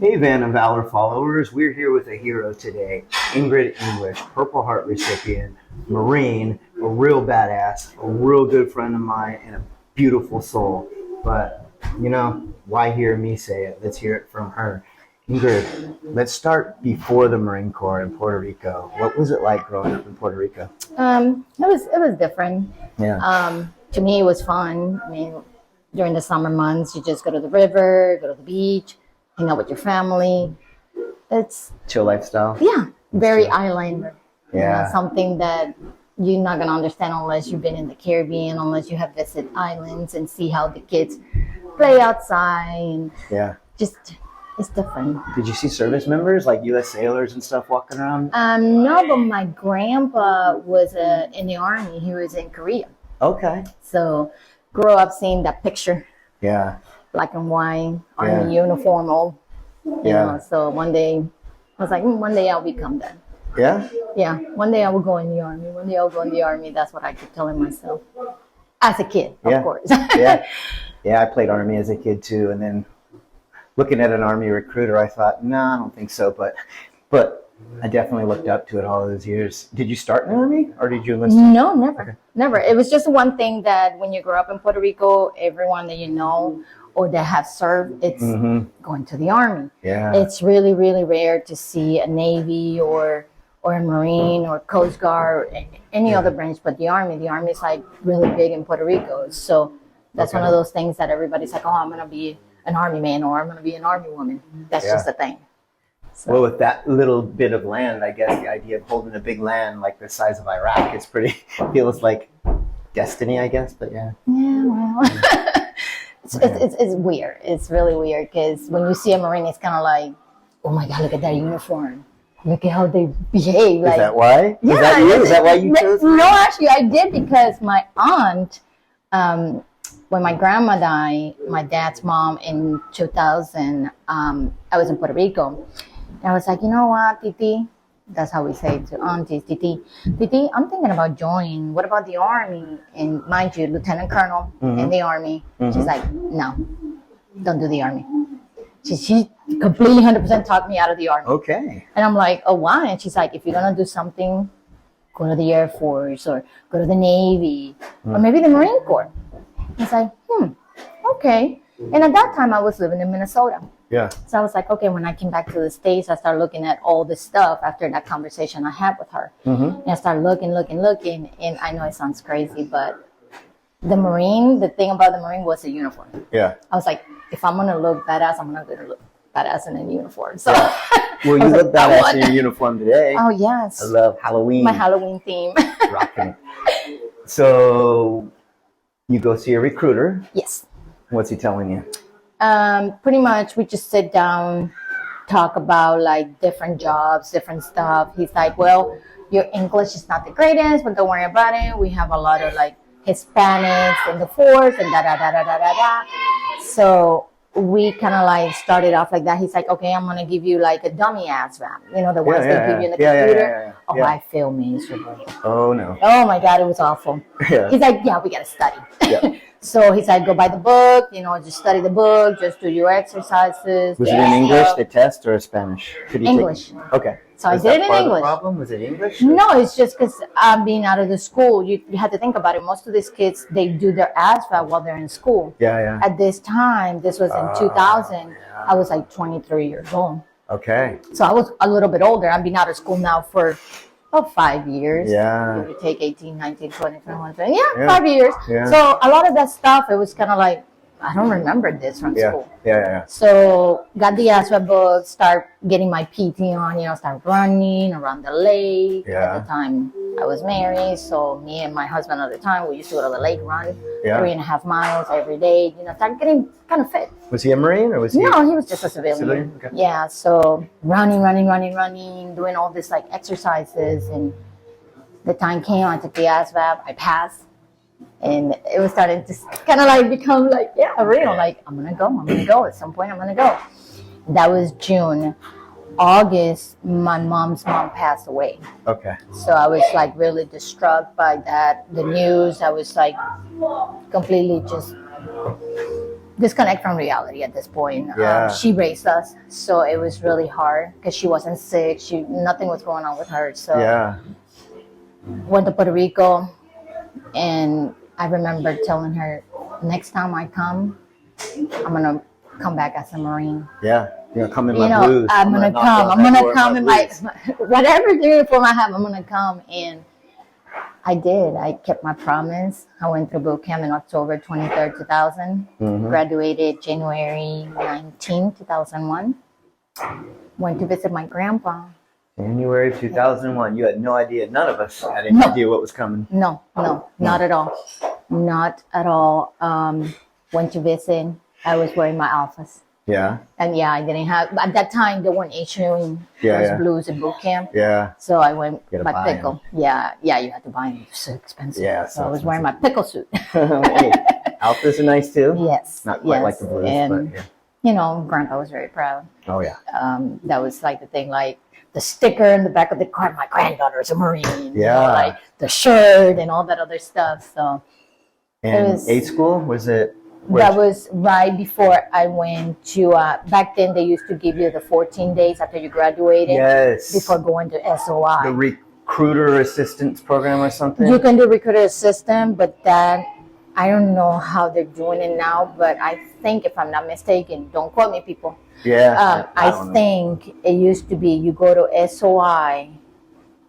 Hey, Van and Valor followers, we're here with a hero today, Ingrid English, Purple Heart recipient, Marine, a real badass, a real good friend of mine, and a beautiful soul. But, you know, why hear me say it? Let's hear it from her. Ingrid, let's start before the Marine Corps in Puerto Rico. What was it like growing up in Puerto Rico? It was different. Yeah. To me, it was fun. I mean, during the summer months, you just go to the river, go to the beach, hang out with your family. It's Chill lifestyle? yeah, very island. Yeah. Something that you're not gonna understand unless you've been in the Caribbean, unless you have visited islands and see how the kids play outside. And Yeah. just it's different. Did you see service members like U.S. sailors and stuff walking around? No, but my grandpa was in the army. He was in Korea. Okay. So grew up seeing that picture, Yeah. black and white, army uniform, all. You know, so one day, I was like, one day I'll become that. Yeah? Yeah, one day I will go in the army. One day I'll go in the army. That's what I keep telling myself. As a kid, of course. Yeah. Yeah, I played Army as a kid too. And then looking at an Army recruiter, I thought, no, I don't think so. But I definitely looked up to it all those years. Did you start in the Army or did you enlist? No, never. Okay. Never. It was just one thing that when you grow up in Puerto Rico, everyone that you know or that have served, it's going to the Army. Yeah. It's really, really rare to see a Navy or a Marine or Coast Guard or any other branch but the Army. The Army is like really big in Puerto Rico. So that's one of those things that everybody's like, oh, I'm going to be an Army man or I'm going to be an Army woman. That's just a thing. So. Well, with that little bit of land, I guess the idea of holding a big land like the size of Iraq, it's pretty, feels like destiny, I guess, but yeah. Yeah, well, it's weird. It's really weird because when you see a Marine, it's kind of like, oh my God, look at that uniform. Look at how they behave. Like, is that why? Yeah, is that you? Is that why you chose? No, actually, I did because my aunt, when my grandma died, my dad's mom in 2000, I was in Puerto Rico. And I was like, you know what, Titi? That's how we say it to aunties, Titi. Titi, I'm thinking about joining. What about the Army? And mind you, Lieutenant Colonel in the Army. She's like, no, don't do the Army. She completely 100% talked me out of the Army. Okay. And I'm like, oh, why? And she's like, if you're going to do something, go to the Air Force or go to the Navy or maybe the Marine Corps. It's like, okay. And at that time, I was living in Minnesota. Yeah. So I was like, okay, when I came back to the States, I started looking at all this stuff after that conversation I had with her. And I started looking. And I know it sounds crazy, but the thing about the Marine was the uniform. Yeah. I was like, if I'm going to look badass, I'm going to look badass in a uniform. So, well, you look badass in your uniform today. Oh, yes. I love Halloween. My Halloween theme. Rocking. So you go see a recruiter. Yes. What's he telling you? Pretty much we just sit down, talk about like different jobs, different stuff. He's like, well, your English is not the greatest, but don't worry about it. We have a lot of like Hispanics in the force and da. So we kind of like started off like that. He's like, okay, I'm going to give you like a dummy ass rap. You know, the ones they give you in the computer. Oh, I feel miserable. Oh, no. Oh, my God, it was awful. Yeah. He's like, yeah, we got to study. Yeah. So he said, go buy the book, just study the book, just do your exercises. Was it in English, the test, or Spanish? English. Okay. So I did it in English. The problem? Was it English? No, it's just because I'm being out of the school. You have to think about it. Most of these kids, they do their ASVAB while they're in school. Yeah. At this time, this was in 2000, I was like 23 years old. Okay. So I was a little bit older. I've been out of school now for about 5 years. Yeah. You would take 18, 19, 20, 21, 20. Yeah, 5 years. Yeah. So a lot of that stuff, it was kind of like, I don't remember this from school. Yeah. So got the ASVAB book, start getting my PT on, start running around the lake. Yeah. At the time I was married, so me and my husband at the time, we used to go to the lake, run 3.5 miles every day, start getting kind of fit. Was he a Marine or was he? No, he was just a civilian. Okay. Yeah, so running, doing all this like exercises, and the time came, I took the ASVAB, I passed. And it was starting to kind of like become like, real. Like, I'm going to go. At some point, I'm going to go. That was June. August, my mom's mom passed away. Okay. So I was like really distraught by that. The news, I was like completely just disconnect from reality at this point. Yeah. She raised us, so it was really hard because she wasn't sick. Nothing was going on with her. So Yeah. went to Puerto Rico, and I remember telling her, next time I come, I'm gonna come back as a Marine. Yeah. You're gonna come in my blues. I'm gonna come. I'm gonna come in my whatever uniform I have. I'm gonna come, and I did. I kept my promise. I went through boot camp in October 23rd, 2000. Graduated January 19th, 2001. Went to visit my grandpa. January 2001. You had no idea. None of us had any idea what was coming. No, not at all. Not at all. Went to visit. I was wearing my office. Yeah. And I didn't have, at that time, they weren't issuing those blues in boot camp. Yeah. So I went Gotta my buy pickle. Yeah, you had to buy them. They're so expensive. Yeah, so I was wearing my pickle suit. Hey, outfits are nice too. Yes. Not quite like the blues, and, but yeah. Grandpa was very proud. Oh yeah. That was like the thing, like the sticker in the back of the car, my granddaughter is a Marine. Yeah. Like the shirt and all that other stuff. So. And A school, was it? That was right before I went to, back then they used to give you the 14 days after you graduated. Yes. Before going to SOI. The recruiter assistance program or something? You can do recruiter assistant, but that, I don't know how they're doing it now, but I think, if I'm not mistaken, don't quote me, people. Yeah. I think it used to be you go to SOI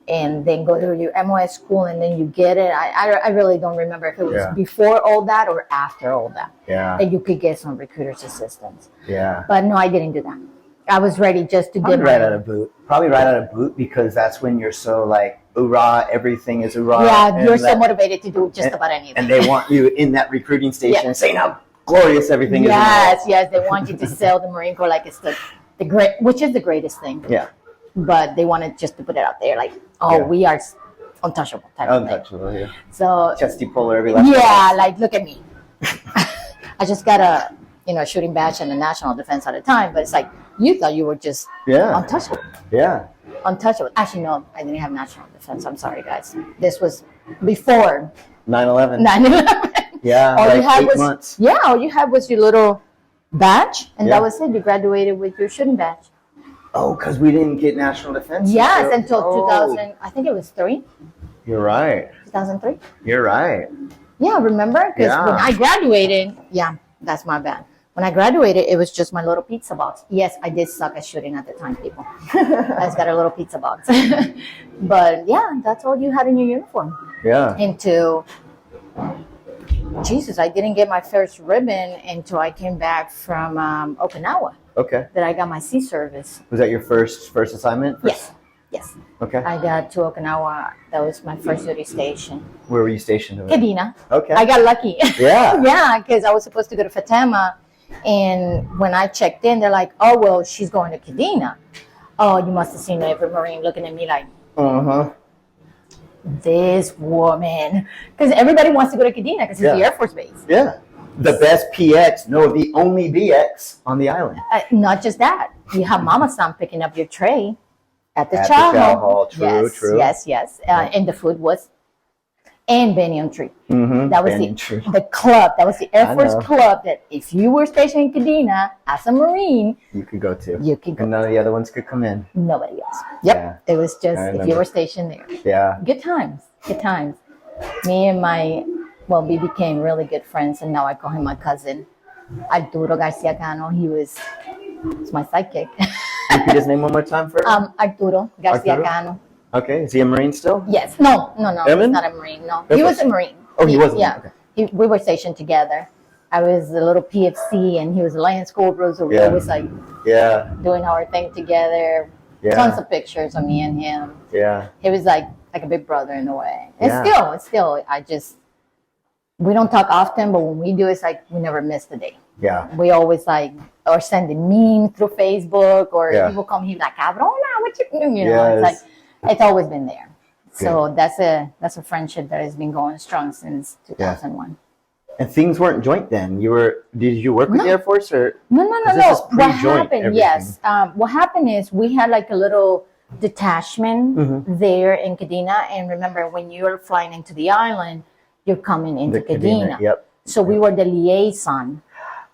and then go through your MOS school and then you get it. I really don't remember if it was before all that or after all that. Yeah. That you could get some recruiter's assistance. Yeah. But no, I didn't do that. I was ready just to Probably get right out of boot. Probably right out of boot because that's when you're so like, hoorah, everything is hoorah. Yeah, you're so motivated to do just about anything. And they want you in that recruiting station saying how glorious everything is. Yes, they want you to sell the Marine Corps like it's the great, which is the greatest thing. Yeah. But they wanted just to put it out there, like, we are untouchable type of thing. Untouchable, yeah. So chesty puller every last day. Like, look at me. I just got a shooting badge and a national defense at a time, but it's like you thought you were just untouchable. Yeah. Untouchable. Actually, no, I didn't have national defense. I'm sorry, guys. This was before 9/11. 9/11. Yeah, all like you had 8 was months. all you had was your little badge, and that was it. You graduated with your shooting badge. Oh, because we didn't get national defense? Yes, until 2000, I think it was 3. You're right. 2003? You're right. Yeah, remember? Because when I graduated, that's my bad. When I graduated, it was just my little pizza box. Yes, I did suck at shooting at the time, people. I just got a little pizza box. But that's all you had in your uniform. Yeah. Until, Jesus, I didn't get my first ribbon until I came back from Okinawa. Okay. That I got my sea service. Was that your first assignment? Yes. Okay. I got to Okinawa. That was my first duty station. Where were you stationed? Kadena. Okay. I got lucky. Yeah. Yeah, because I was supposed to go to Fatima. And when I checked in, they're like, oh, well, she's going to Kadena. Oh, you must have seen every Marine looking at me like, this woman. Because everybody wants to go to Kadena because it's the Air Force base. Yeah. The best PX, no, the only BX on the island. Not just that. You have Mama San picking up your tray at the At chow the chow hall. hall. True, true. Yes. And the food was, and Banyan Tree. Mm-hmm. That was the club. That was the Air Force club that if you were stationed in Kadena as a Marine, you could go to. You could go. And none of the other ones could come in. Nobody else. Yep. Yeah. It was just if you were stationed there. Yeah. Good times. Me and we became really good friends, and now I call him my cousin. Arturo Garcia Cano. He's my sidekick. Repeat his name one more time for us. Arturo Garcia Cano. Okay. Is he a Marine still? Yes. No. Airman? He's not a Marine. No. He was a Marine. Oh, he was? Yeah. Okay. We were stationed together. I was a little PFC, and he was a Lioness Cobra, so we always doing our thing together. Yeah. Tons of pictures of me and him. Yeah. He was like a big brother in a way. It's still, we don't talk often, but when we do, it's like we never miss the day. Yeah. We always or send a meme through Facebook, or people call me like, cabrona, what you doing? You know, it's always been there. So that's a friendship that has been going strong since 2001. And things weren't joint then. Did you work with the Air Force or? No. What happened? Everything. Yes. What happened is we had like a little detachment there in Kadena, and remember when you're flying into the island, you're coming into Kadena. Yep. So we were the liaison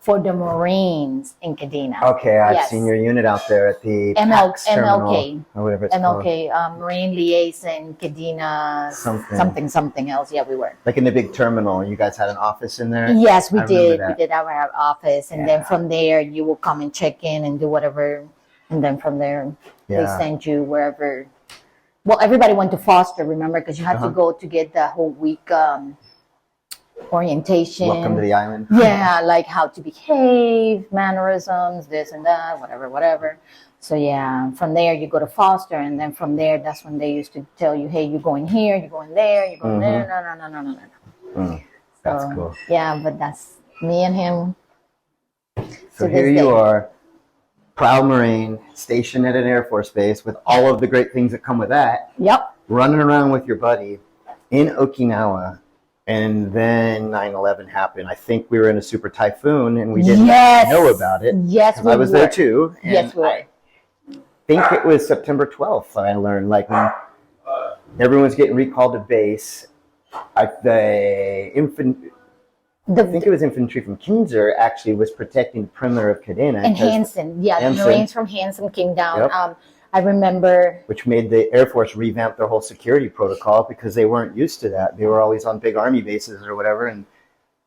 for the Marines in Kadena. Okay, I've Yes. seen your unit out there at the PAX MLK. or whatever it's called. MLK, Marine Liaison, Kadena, something else. Yeah, we were. Like in the big terminal, you guys had an office in there? Yes, we I remember did. that. We did have our office, and then from there, you will come and check in and do whatever, and then from there, they send you wherever. Well, everybody went to Foster, remember, because you had to go to get the whole week orientation. Welcome to the island. Yeah, like how to behave, mannerisms, this and that, whatever. So yeah, from there you go to Foster, and then from there, that's when they used to tell you, hey, you're going here, you're going there, you're going there. No. That's cool. Yeah, but that's me and him. So here you are, proud Marine, stationed at an Air Force base with all of the great things that come with that. Yep. Running around with your buddy in Okinawa. And then 9/11 happened. I think we were in a super typhoon and we didn't know about it. Yes, we I was there too. And yes, we were. I think it was September 12th I learned, like when everyone's getting recalled to base. I think it was infantry from Kinzer actually was protecting the perimeter of Kadena. And Hansen. Yeah, the Marines from Hansen came down. Yep. I remember. Which made the Air Force revamp their whole security protocol because they weren't used to that. They were always on big Army bases or whatever. And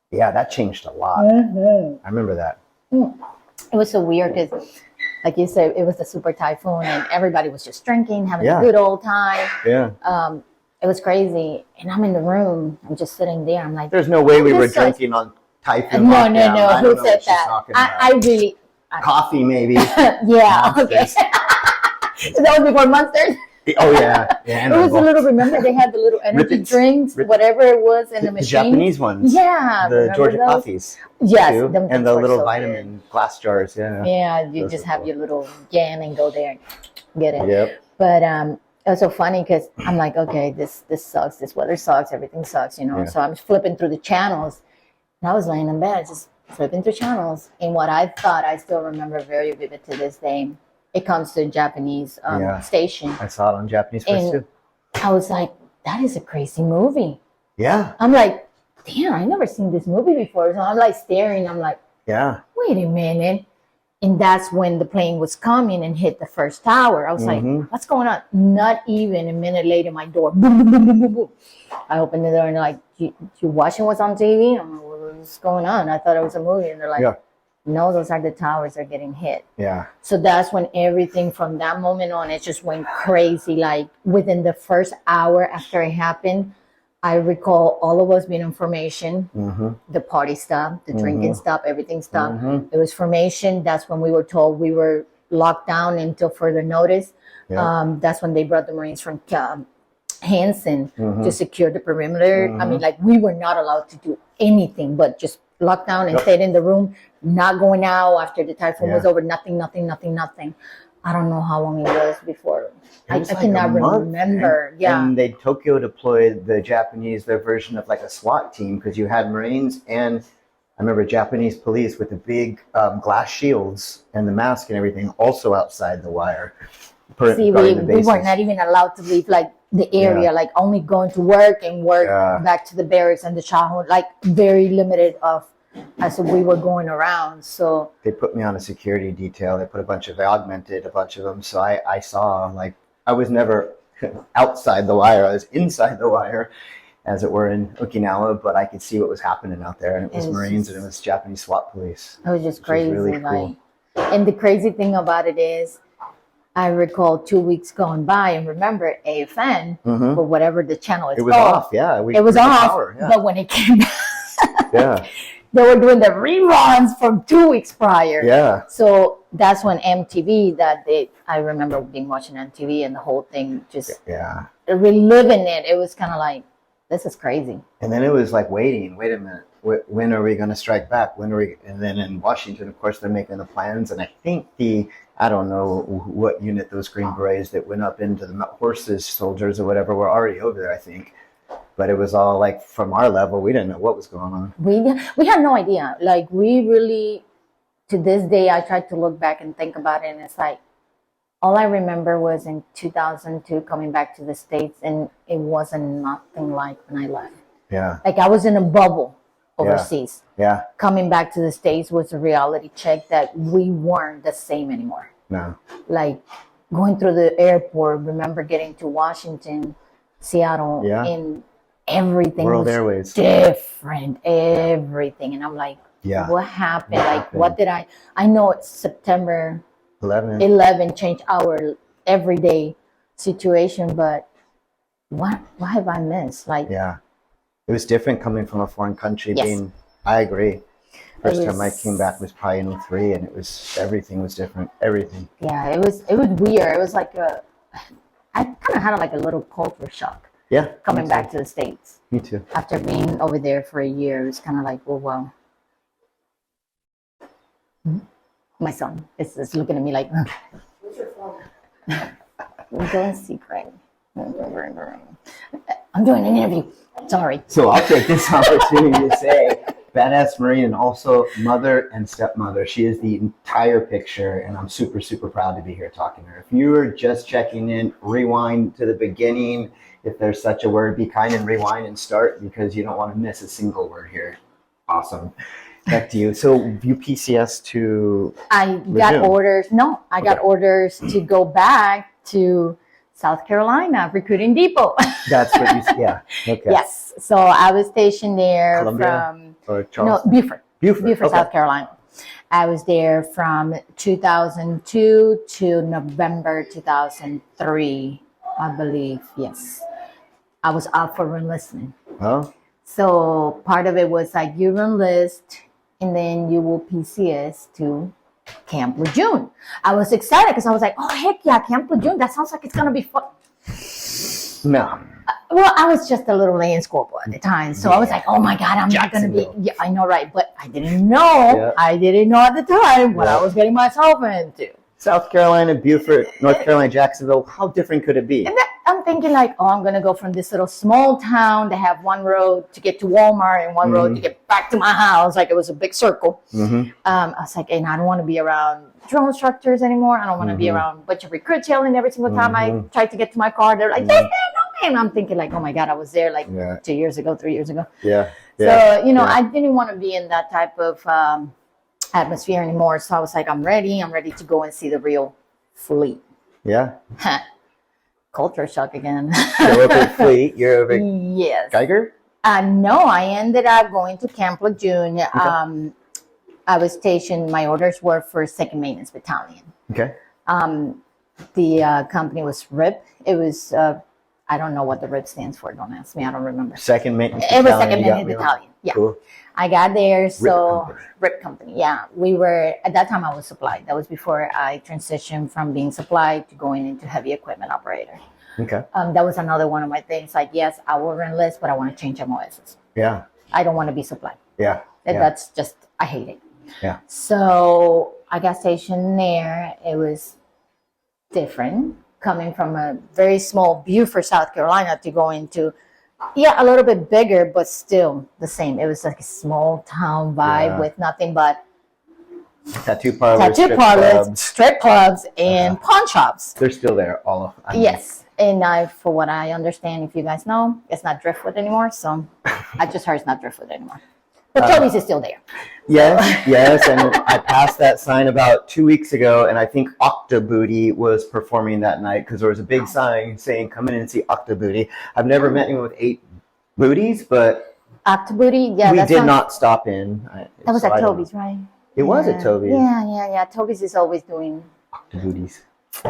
yeah, that changed a lot. I remember that. It was so weird because, like you said, it was the super typhoon and everybody was just drinking, having a good old time. Yeah. It was crazy. And I'm in the room. I'm just sitting there. I'm like, there's no way we were drinking on typhoon. No. Who Who said that? I really. Coffee, maybe. Yeah. Okay. That was before Monsters. Oh yeah. It was a little. Remember they had the little energy drinks, whatever it was in the machine. The Japanese ones. Yeah. The Georgia coffees. Yes. And the little vitamin glass jars. Yeah. Yeah. You just have your little can and go there and get it. Yep. But it was so funny because I'm like, okay, this sucks. This weather sucks. Everything sucks. Yeah. So I'm flipping through the channels, and I was laying in bed just flipping through channels. And what I thought I still remember very vivid to this day. It comes to a Japanese station. I saw it on Japanese first too. I was like, that is a crazy movie. Yeah. I'm like, damn, I never seen this movie before. So I'm like staring. I'm like, wait a minute. And that's when the plane was coming and hit the first tower. I was like, what's going on? Not even a minute later, my door, boom, boom, boom, boom, boom, boom. I opened the door and they're like, you watching what's on TV? I'm like, what's going on? I thought it was a movie. And they're like, no, those are the towers that are getting hit. Yeah. So that's when everything from that moment on, it just went crazy. Like within the first hour after it happened, I recall all of us being in formation. The party stopped, the drinking stopped, everything stopped. It was formation. That's when we were told we were locked down until further notice. That's when they brought the Marines from Hansen to secure the perimeter. I mean, like we were not allowed to do anything but just locked down and stayed in the room, not going out after the typhoon was over. Nothing. I don't know how long it was before. I cannot remember. And they Tokyo deployed the Japanese, their version of like a SWAT team, because you had Marines and I remember Japanese police with the big glass shields and the mask and everything also outside the wire. See, we were not even allowed to leave like the area, like only going to work and work back to the barracks and the childhood, like very limited of as we were going around. So they put me on a security detail. They put a bunch of a bunch of them. So I saw, like, I was never outside the wire. I was inside the wire, as it were, in Okinawa, but I could see what was happening out there. And it was Marines and it was Japanese SWAT police. It was just crazy. Really cool. And the crazy thing about it is, I recall 2 weeks going by and remember AFN, but whatever the channel is called. It was off, yeah. It was off, but when it came back, they were doing the reruns from 2 weeks prior. Yeah. So that's when MTV, I remember being watching MTV and the whole thing just reliving it. It was kind of like, this is crazy. And then it was like wait a minute, when are we going to strike back? And then in Washington, of course, they're making the plans. And I think I don't know what unit those Green Berets that went up into the horses, soldiers or whatever, were already over there, I think. But it was all like from our level, we didn't know what was going on. We had no idea. Like we really, to this day, I tried to look back and think about it. And it's like, all I remember was in 2002 coming back to the States, and it wasn't nothing like when I left. Yeah. Like I was in a bubble. overseas. Yeah. Coming back to the States was a reality check that we weren't the same anymore. No. Like going through the airport, remember getting to Washington, Seattle, and everything World was Airways. different, everything. And I'm like, what happened? What did I know it's September 11 changed our everyday situation, but what have I missed? Like, it was different coming from a foreign country. I agree. First time I came back was probably in 2003, and everything was different. Everything. Yeah, it was weird. It was like I kind of had like a little culture shock. Yeah. Coming back to the States. Me too. After being over there for a year, it was kind of like, oh wow. My son is looking at me like, what's your phone? Go and see Craig. I'm doing an interview. Sorry. So I'll take this opportunity to say, badass Marine and also mother and stepmother. She is the entire picture, and I'm super, super proud to be here talking to her. If you are just checking in, rewind to the beginning. If there's such a word, be kind and rewind and start, because you don't want to miss a single word here. Awesome. Back to you. So you PCS to I got orders. No, I got orders to go back to South Carolina, recruiting depot. That's what you yeah. Okay. Yes. So I was stationed there Columbia or Charleston? No, Beaufort, South Carolina. I was there from 2002 to November 2003, I believe. Yes. I was out for enlistment. Oh. So part of it was like you enlist and then you will PCS to Camp Lejeune. I was excited because I was like, oh, heck yeah, Camp Lejeune. That sounds like it's going to be fun. No. Well, I was just a little Lane Scorpio at the time. So I was like, oh my God, I'm not going to be. Yeah, I know, right. But I didn't know. Yeah. I didn't know at the time what I was getting myself into. South Carolina, Beaufort, North Carolina, Jacksonville. How different could it be? And I'm thinking like, oh, I'm going to go from this little small town to have one road to get to Walmart and one road to get back to my house. Like it was a big circle. I was like, and I don't want to be around drill instructors anymore. I don't want to be around a bunch of recruits yelling every single time I tried to get to my car. They're like, no, man. I'm thinking like, oh my God, I was there like 2 years ago, 3 years ago. Yeah. So, I didn't want to be in that type of atmosphere anymore. So I was like, I'm ready to go and see the real fleet. Yeah. Culture shock again. You're over fleet. You're over Geiger? No, I ended up going to Camp Lejeune. Okay. I was stationed, my orders were for 2nd Maintenance Battalion. Okay. The company was RIP. It was, I don't know what the RIP stands for. Don't ask me. I don't remember. 2nd Maintenance Battalion. It was 2nd Maintenance Battalion. Yeah. Cool. I got there, so RIP company. Yeah, we were at that time. I was supplied. That was before I transitioned from being supplied to going into heavy equipment operator. Okay. That was another one of my things. Like, yes, I will enlist, but I want to change MOSs. Yeah. I don't want to be supplied. Yeah. That's just I hate it. Yeah. So I got stationed there. It was different coming from a very small Beaufort, South Carolina, to go into. Yeah, a little bit bigger, but still the same. It was like a small town vibe with nothing but tattoo parlors, strip clubs, and pawn shops. They're still there, all of them. Yes, and for what I understand, if you guys know, it's not Driftwood anymore. So I just heard it's not Driftwood anymore. But Toby's is still there. Yes, and I passed that sign about 2 weeks ago, and I think Octobooty was performing that night because there was a big sign saying, come in and see Octobooty. I've never met anyone with 8 booties, but Octobooty, we did not stop in. That was at Toby's, right? It was at Toby's. Yeah. Toby's is always doing Octobooties.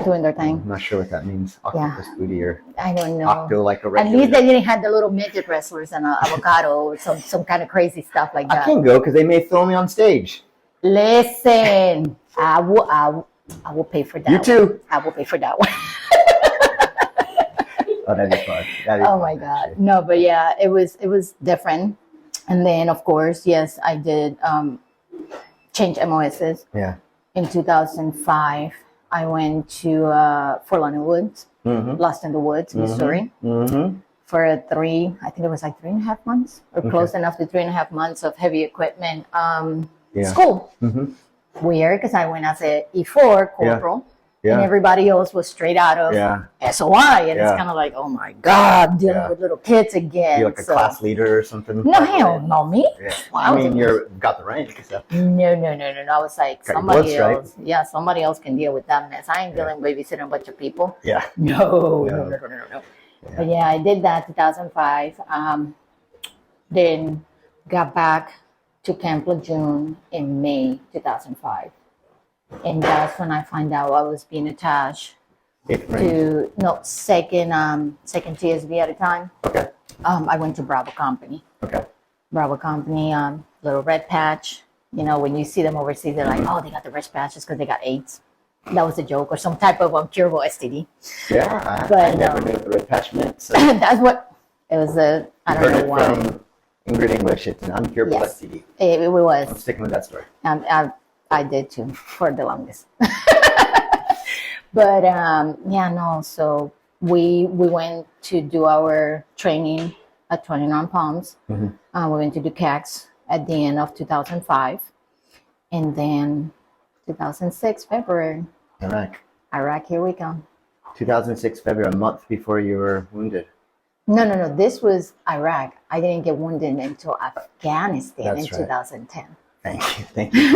Doing their thing. I'm not sure what that means. Octopus booty or I don't know. Octo like a regular. At least they didn't have the little midget wrestlers and avocado or some kind of crazy stuff like that. I can't go because they may throw me on stage. Listen, I will pay for that. You too. I will pay for that one. Oh, that'd be fun. My God. Actually. No, but yeah, it was different. And then of course, yes, I did change MOSs. Yeah. In 2005. I went to Fort Leonard Woods, Lost in the Woods, Missouri, for I think it was like 3.5 months, or close enough to 3.5 months of heavy equipment school. Weird, because I went as a E4 corporal, and everybody else was straight out of SOI, and it's kind of like, oh my God, dealing with little kids again. You're like a class leader or something? No, hell no, me. Yeah. I mean, you got the rank. So. No. I was like, somebody else. Yeah, somebody else can deal with that mess. I ain't dealing babysitting a bunch of people. Yeah. No. But yeah, I did that 2005. Then got back to Camp Lejeune in May 2005. And that's when I find out I was being attached to second TSB at a time. Okay. I went to Bravo Company. Okay. Bravo Company, little red patch. You know, when you see them overseas, they're like, oh, they got the red patches because they got AIDS. That was a joke, or some type of curable STD. Yeah, I never knew what the red patch meant. So. That's what it was. I don't know why. From Ingrid English, it's an uncurable STD. It was. I'm sticking with that story. I did too, for the longest. But so we went to do our training at 29 Palms. Mm-hmm. We went to do CAX at the end of 2005. And then 2006, February. Iraq, here we come. 2006, February, a month before you were wounded. No. This was Iraq. I didn't get wounded until Afghanistan in 2010. Thank you.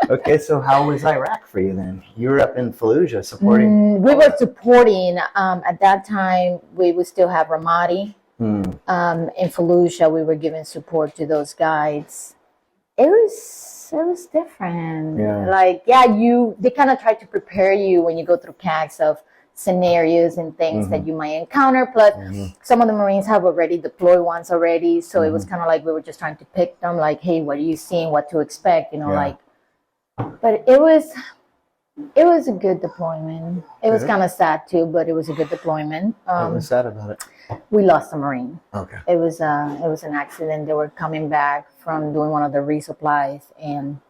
Okay, so how was Iraq for you then? You were up in Fallujah supporting. We were supporting. At that time, we would still have Ramadi. In Fallujah, we were giving support to those guys. It was different. Yeah. They kind of try to prepare you when you go through CAGs of scenarios and things that you might encounter. Plus, some of the Marines have already deployed once already, so it was kind of like we were just trying to pick them. Like, hey, what are you seeing? What to expect? But it was a good deployment. It was kind of sad too, but it was a good deployment. What was sad about it? We lost a Marine. Okay. It was an accident. They were coming back from doing one of the resupplies, and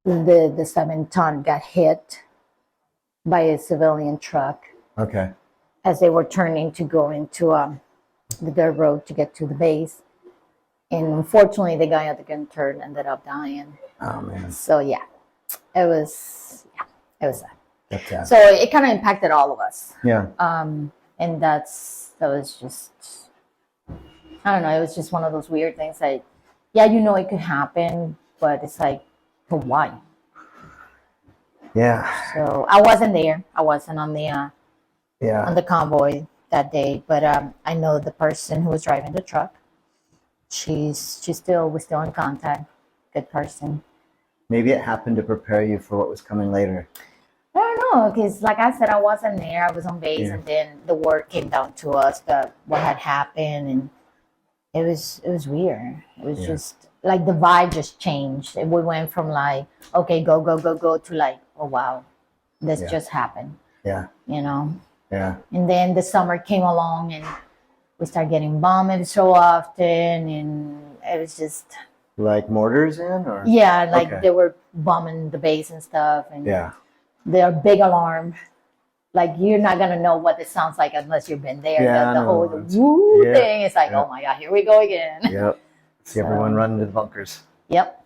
the 7-ton got hit by a civilian truck. Okay. As they were turning to go into the dirt road to get to the base. And unfortunately, the guy at the gun turn ended up dying. Oh, man. So, it was sad. That's sad. So it kind of impacted all of us. Yeah. And that was just, I don't know, it was just one of those weird things that, it could happen, but it's like, but why? Yeah. So I wasn't there. I wasn't on the convoy that day, but I know the person who was driving the truck. We're still in contact. Good person. Maybe it happened to prepare you for what was coming later. I don't know, because like I said, I wasn't there. I was on base, and then the word came down to us that what had happened, and it was weird. It was just like the vibe just changed. We went from like, okay, go to like, oh wow, this just happened. Yeah. Yeah. And then the summer came along, and we started getting bombed so often, and it was just like mortars in, or they were bombing the base and stuff, and they're big alarm. Like, you're not gonna know what it sounds like unless you've been there. The whole woo thing is like, oh my God, here we go again. Yep. See everyone running to the bunkers. Yep.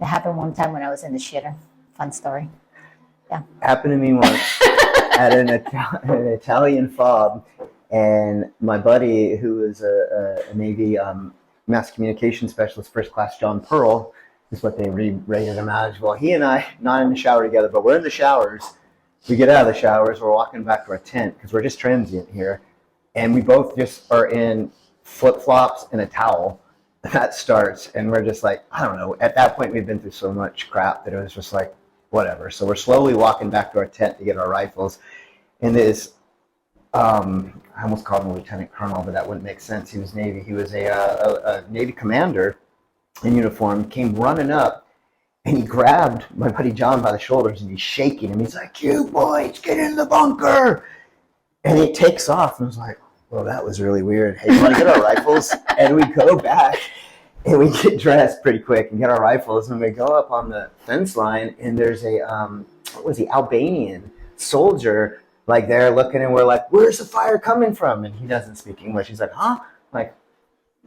It happened one time when I was in the shitter. Fun story. Yeah. Happened to me once at an Italian fob, and my buddy, who is a Navy mass communication specialist, first class John Pearl, is what they rated him as. Well, he and I, not in the shower together, but we're in the showers. We get out of the showers, we're walking back to our tent because we're just transient here, and we both just are in flip-flops and a towel. That starts, and we're just like, I don't know. At that point, we'd been through so much crap that it was just like, whatever. So we're slowly walking back to our tent to get our rifles, and this, I almost called him a lieutenant colonel, but that wouldn't make sense. He was Navy. He was a Navy commander in uniform, came running up, and he grabbed my buddy John by the shoulders, and he's shaking him. He's like, "You boys, get in the bunker!" And he takes off, and I was like, well, that was really weird. Hey, you want to get our rifles? And we go back, and we get dressed pretty quick and get our rifles, and we go up on the fence line, and there's a, Albanian soldier, like, there looking, and we're like, where's the fire coming from? And he doesn't speak English. He's like, huh? Like,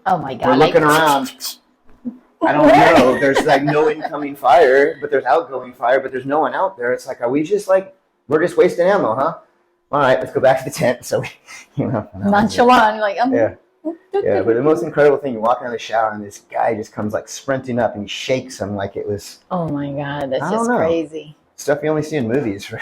oh my God. we're looking around, I don't know. There's like no incoming fire, but there's outgoing fire, but there's no one out there. It's like, are we just like, we're just wasting ammo, huh? All right, let's go back to the tent. So, nonchalant, like, yeah. Yeah, but the most incredible thing, you walk out of the shower and this guy just comes like sprinting up and he shakes him like it was. oh my God, that's I just don't know. crazy. Stuff you only see in movies. Right?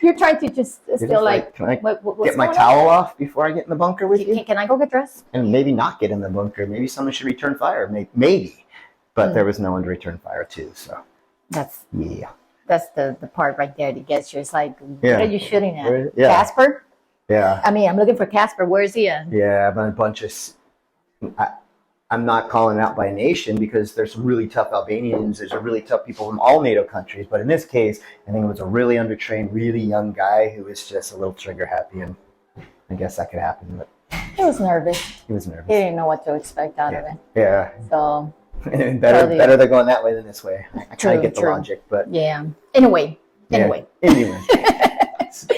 You're trying to just You're still just like, can I what's get my going towel off before I get in the bunker with you? Can I go get dressed? And maybe not get in the bunker. Maybe someone should return fire. Maybe. But there was no one to return fire to. So That's yeah. That's the part right there that gets you. It's like, Yeah. what are you shooting at? Yeah. Casper? Yeah. I mean, I'm looking for Casper. Where is he at? Yeah, but a bunch of. I'm not calling out by nation because there's some really tough Albanians. There's a really tough people from all NATO countries. But in this case, I think it was a really undertrained, really young guy who was just a little trigger happy. And I guess that could happen. But He was nervous. he was nervous. He didn't know what to expect out of it. Yeah. So, better they're going that way than this way. I kind of get the True. logic. But yeah. Anyway. Anyway.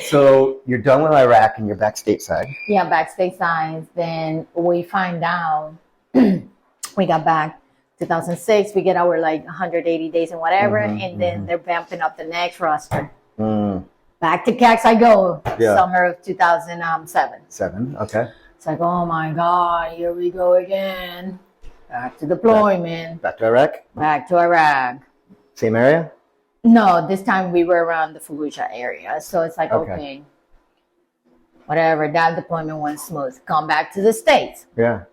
So you're done with Iraq and you're back stateside. Yeah, backstage signs. Then we find out we got back 2006. We get our like 180 days and whatever, and then they're vamping up the next roster. Back to CAX I go. Yeah. Summer of 2007. 7. Okay. It's like, oh my God, here we go again. Back to deployment. Back to Iraq. Back to Iraq. Same area. No, this time we were around the Fallujah area. So it's like, okay, whatever, that deployment went smooth. Come back to the States. Yeah.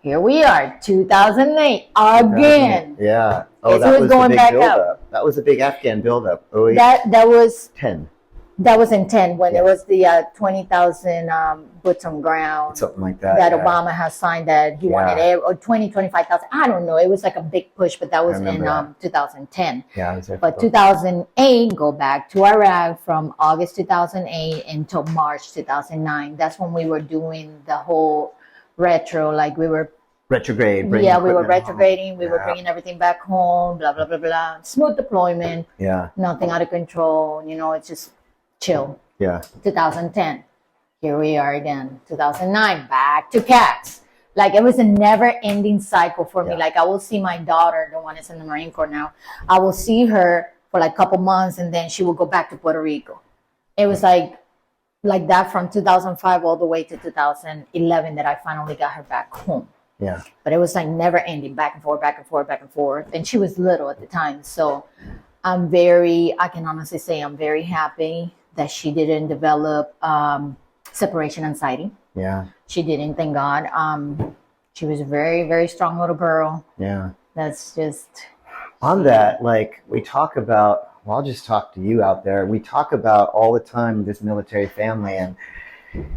Here we are, 2008, again. Yeah. Oh, Guess that who's was going the big back buildup. That was a big Afghan buildup. Oh, That was 10. That was in 10 when it was the 20,000 boots on ground Something like that. that yeah. Obama has signed that he wanted, or 25,000. I don't know. It was like a big push, but that was in 2010. Yeah, I was there. But 2008, go back to Iraq from August 2008 until March 2009. That's when we were doing the whole retro, like we were retrograde. Yeah, we were retrograding. Home. We were bringing everything back home. Blah blah blah blah. Smooth deployment. Yeah. Nothing out of control. You know, it's just chill. Yeah. 2010. Here we are again. 2009. Back to CAX. Like it was a never-ending cycle for me. Like I will see my daughter, the one that's in the Marine Corps now. I will see her for like a couple months, and then she will go back to Puerto Rico. It was like that from 2005 all the way to 2011 that I finally got her back home. Yeah. But it was like never ending, back and forth, back and forth, back and forth. And she was little at the time. So I can honestly say I'm very happy that she didn't develop separation anxiety. Yeah. She didn't, thank God. She was a very, very strong little girl. Yeah. That's just... On that, like we talk about, well, I'll just talk to you out there. We talk about all the time this military family, and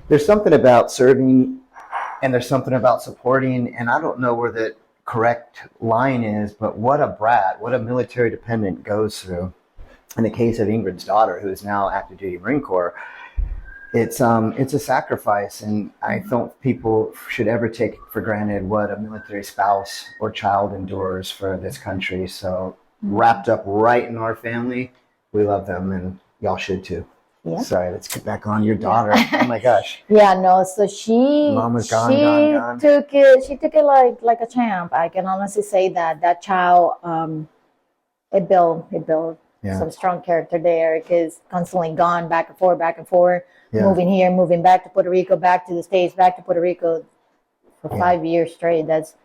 there's something about serving and there's something about supporting, and I don't know where the correct line is, but what a brat, what a military dependent goes through. In the case of Ingrid's daughter, who is now active duty Marine Corps, it's a sacrifice, and I don't people should ever take for granted what a military spouse or child endures for this country. So wrapped up right in our family, we love them, and y'all should too. Yeah. Sorry, let's get back on your daughter. Oh my gosh. Yeah, no. So Mom was gone. Took it like a champ. I can honestly say that child, it built some strong character there, because constantly gone back and forth, moving here, moving back to Puerto Rico, back to the States, back to Puerto Rico for 5 years straight. That's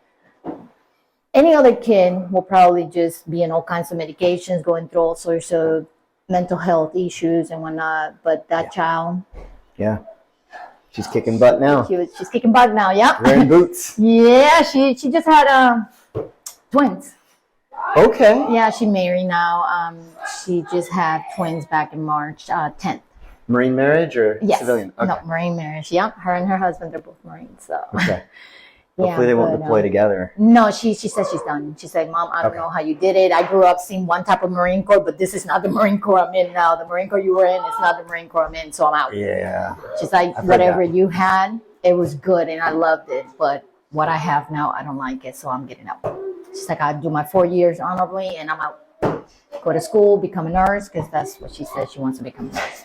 any other kid will probably just be in all kinds of medications, going through all sorts of mental health issues and whatnot, but that child, she's kicking butt now. She's kicking butt now. Yeah, wearing boots. Yeah, she just had twins. Okay. Yeah, she married now. She just had twins back in March 10th. Marine marriage or civilian? Okay. No, Marine marriage. Yeah, her and her husband are both Marines. So. Okay. Hopefully they won't deploy together. No, she said she's done. She said, Mom, I don't know how you did it. I grew up seeing one type of Marine Corps, but this is not the Marine Corps I'm in now. The Marine Corps you were in is not the Marine Corps I'm in, so I'm out. Yeah. She's like, whatever you had, it was good and I loved it, but what I have now, I don't like it, so I'm getting out. She's like, I'll do my 4 years honorably and I'm out. Go to school, become a nurse, because that's what she said. She wants to become a nurse.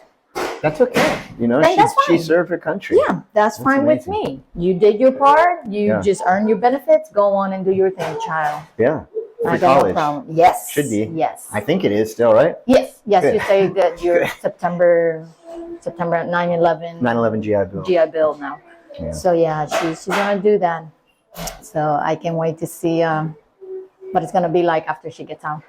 That's okay. You know, Then that's she fine. served her country. Yeah, that's fine with amazing. me. You did your part. You Yeah. just earn your benefits. Go on and do your thing, child. Yeah. I For got no college. problem. Yes. Should be. Yes. I think it is still, right? Yes. Good. You say that you're September 9/11 9/11 GI Bill. GI Bill now. Yeah. So yeah, she's gonna do that. So I can't wait to see what it's gonna be like after she gets out.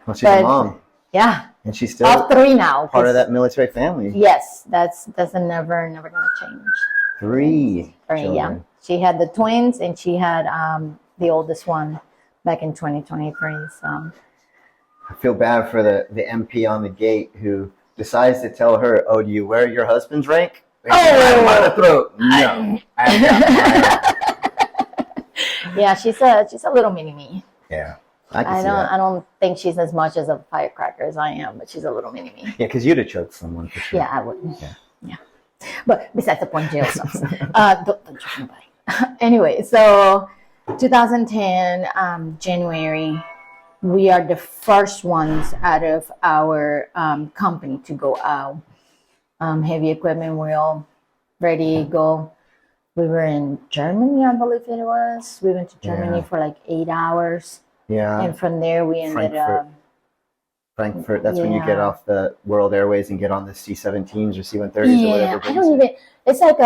Well, she's a mom. Yeah. And she's still of 3 now. part of that military family. Yes, that's never gonna change. 3 children. Yeah. She had the twins and she had the oldest one back in 2023. So I feel bad for the MP on the gate who decides to tell her, "Oh, do you wear your husband's rank?" Oh, by the throat. No, yeah, she's a little mini me. Yeah, I can see that. I don't think she's as much as a firecracker as I am, but she's a little mini me. Yeah, because you'd have choked someone for sure. Yeah, I would. Yeah. But besides the point, jail sucks. Don't choke nobody. Anyway, so 2010 January. We are the first ones out of our company to go out. Heavy equipment, we're all ready to go. We were in Germany, I believe it was. We went to Germany for like 8 hours. Yeah. And from there, we ended up. Frankfurt, that's when you get off the World Airways and get on the C-17s or C-130s or whatever. I don't even, it's like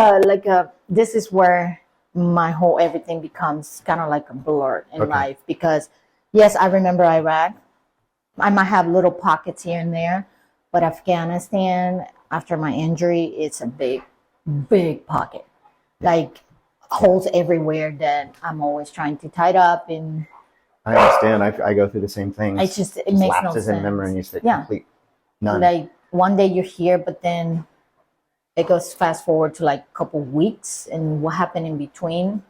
this is where my whole everything becomes kind of like a blur in life because yes, I remember Iraq. I might have little pockets here and there, but Afghanistan, after my injury, it's a big, big pocket. Like holes everywhere that I'm always trying to tie up. And I understand. I go through the same thing. It makes no lapses sense. in memory and you say complete none. Like one day you're here, but then it goes fast forward to like a couple weeks, and what happened in between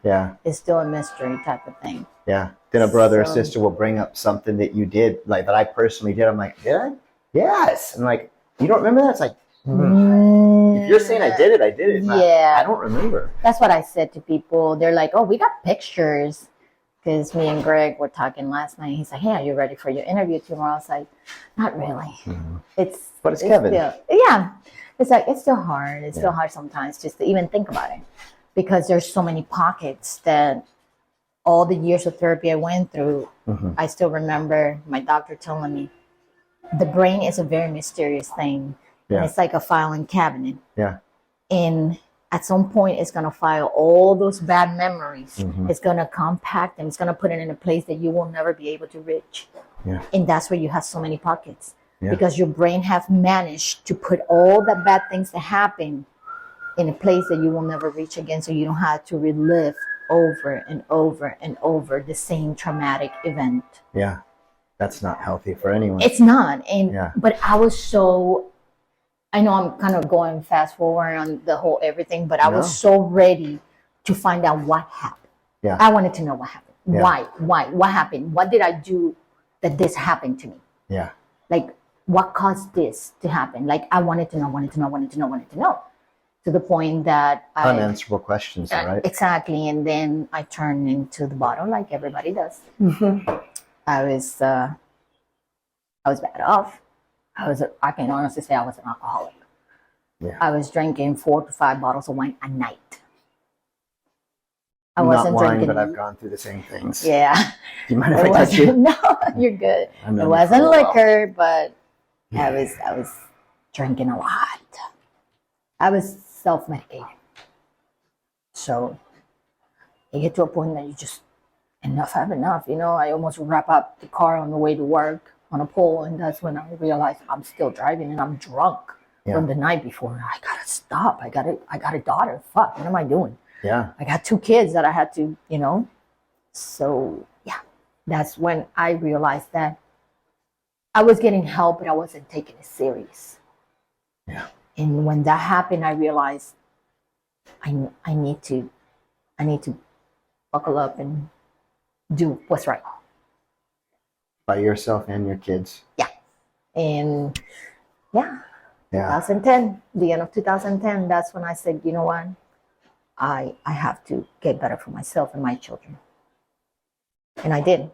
is still a mystery type of thing. Yeah. Then a brother or sister will bring up something that you did, like that I personally did. I'm like, did I? Yes. And like, you don't remember that? It's like, if you're saying I did it, I did it. Yeah. I don't remember. That's what I said to people. They're like, oh, we got pictures. Because me and Greg were talking last night. He's like, hey, are you ready for your interview tomorrow? I was like, not really. Mm-hmm. But it's Kevin. It's like, it's still hard. It's still hard sometimes just to even think about it. Because there's so many pockets that all the years of therapy I went through, I still remember my doctor telling me, the brain is a very mysterious thing. Yeah. And it's like a filing cabinet. Yeah. And at some point, it's going to file all those bad memories. It's going to compact them. It's going to put it in a place that you will never be able to reach. Yeah. And that's where you have so many pockets. Yeah. Because your brain has managed to put all the bad things that happen in a place that you will never reach again. So you don't have to relive over and over and over the same traumatic event. Yeah. That's not healthy for anyone. It's not. But I was so... I know I'm kind of going fast forward on the whole everything, but I was so ready to find out what happened. Yeah. I wanted to know what happened. Yeah. Why? What happened? What did I do that this happened to me? Yeah. Like, what caused this to happen? Like, I wanted to know. To the point that unanswerable questions, right? Exactly. And then I turned into the bottle like everybody does. I was bad off. I can honestly say I was an alcoholic. Yeah. I was drinking 4 to 5 bottles of wine a night. I wasn't drinking. But I've gone through the same things. Yeah. Do you mind if I touch you? No, you're good. It wasn't liquor, but I was drinking a lot. I was self-medicating. So you get to a point that you just enough. You know, I almost wrap up the car on the way to work on a pole, and that's when I realized I'm still driving and I'm drunk from the night before. I gotta stop. I got a daughter. Fuck, what am I doing? Yeah. I got 2 kids that I had to, you know. So yeah, that's when I realized that I was getting help, but I wasn't taking it serious. Yeah. And when that happened, I realized I need to buckle up and do what's right. By yourself and your kids. Yeah. And 2010, the end of 2010, that's when I said, you know what? I have to get better for myself and my children. And I did.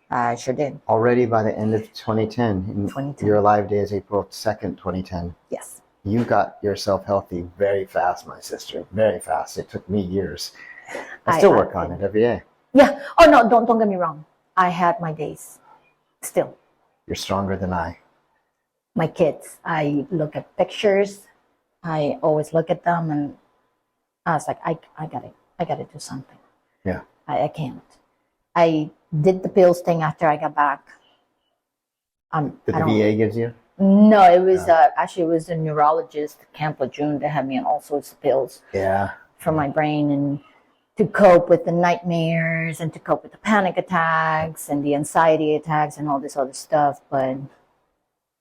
I sure did. Already by the end of 2010. Your live day is April 2nd, 2010. Yes. you got yourself healthy very fast, my sister. Very fast. It took me years. I still work on it every day. Yeah. Oh no, don't get me wrong. I had my days. Still. You're stronger than I. My kids, I look at pictures. I always look at them, and I was like, I gotta do something. Yeah. I can't. I did the pills thing after I got back. That the VA gives you? No, it was actually it was a neurologist, Camp Lejeune, that had me on all sorts of pills. Yeah. For my brain, and to cope with the nightmares and to cope with the panic attacks and the anxiety attacks and all this other stuff. But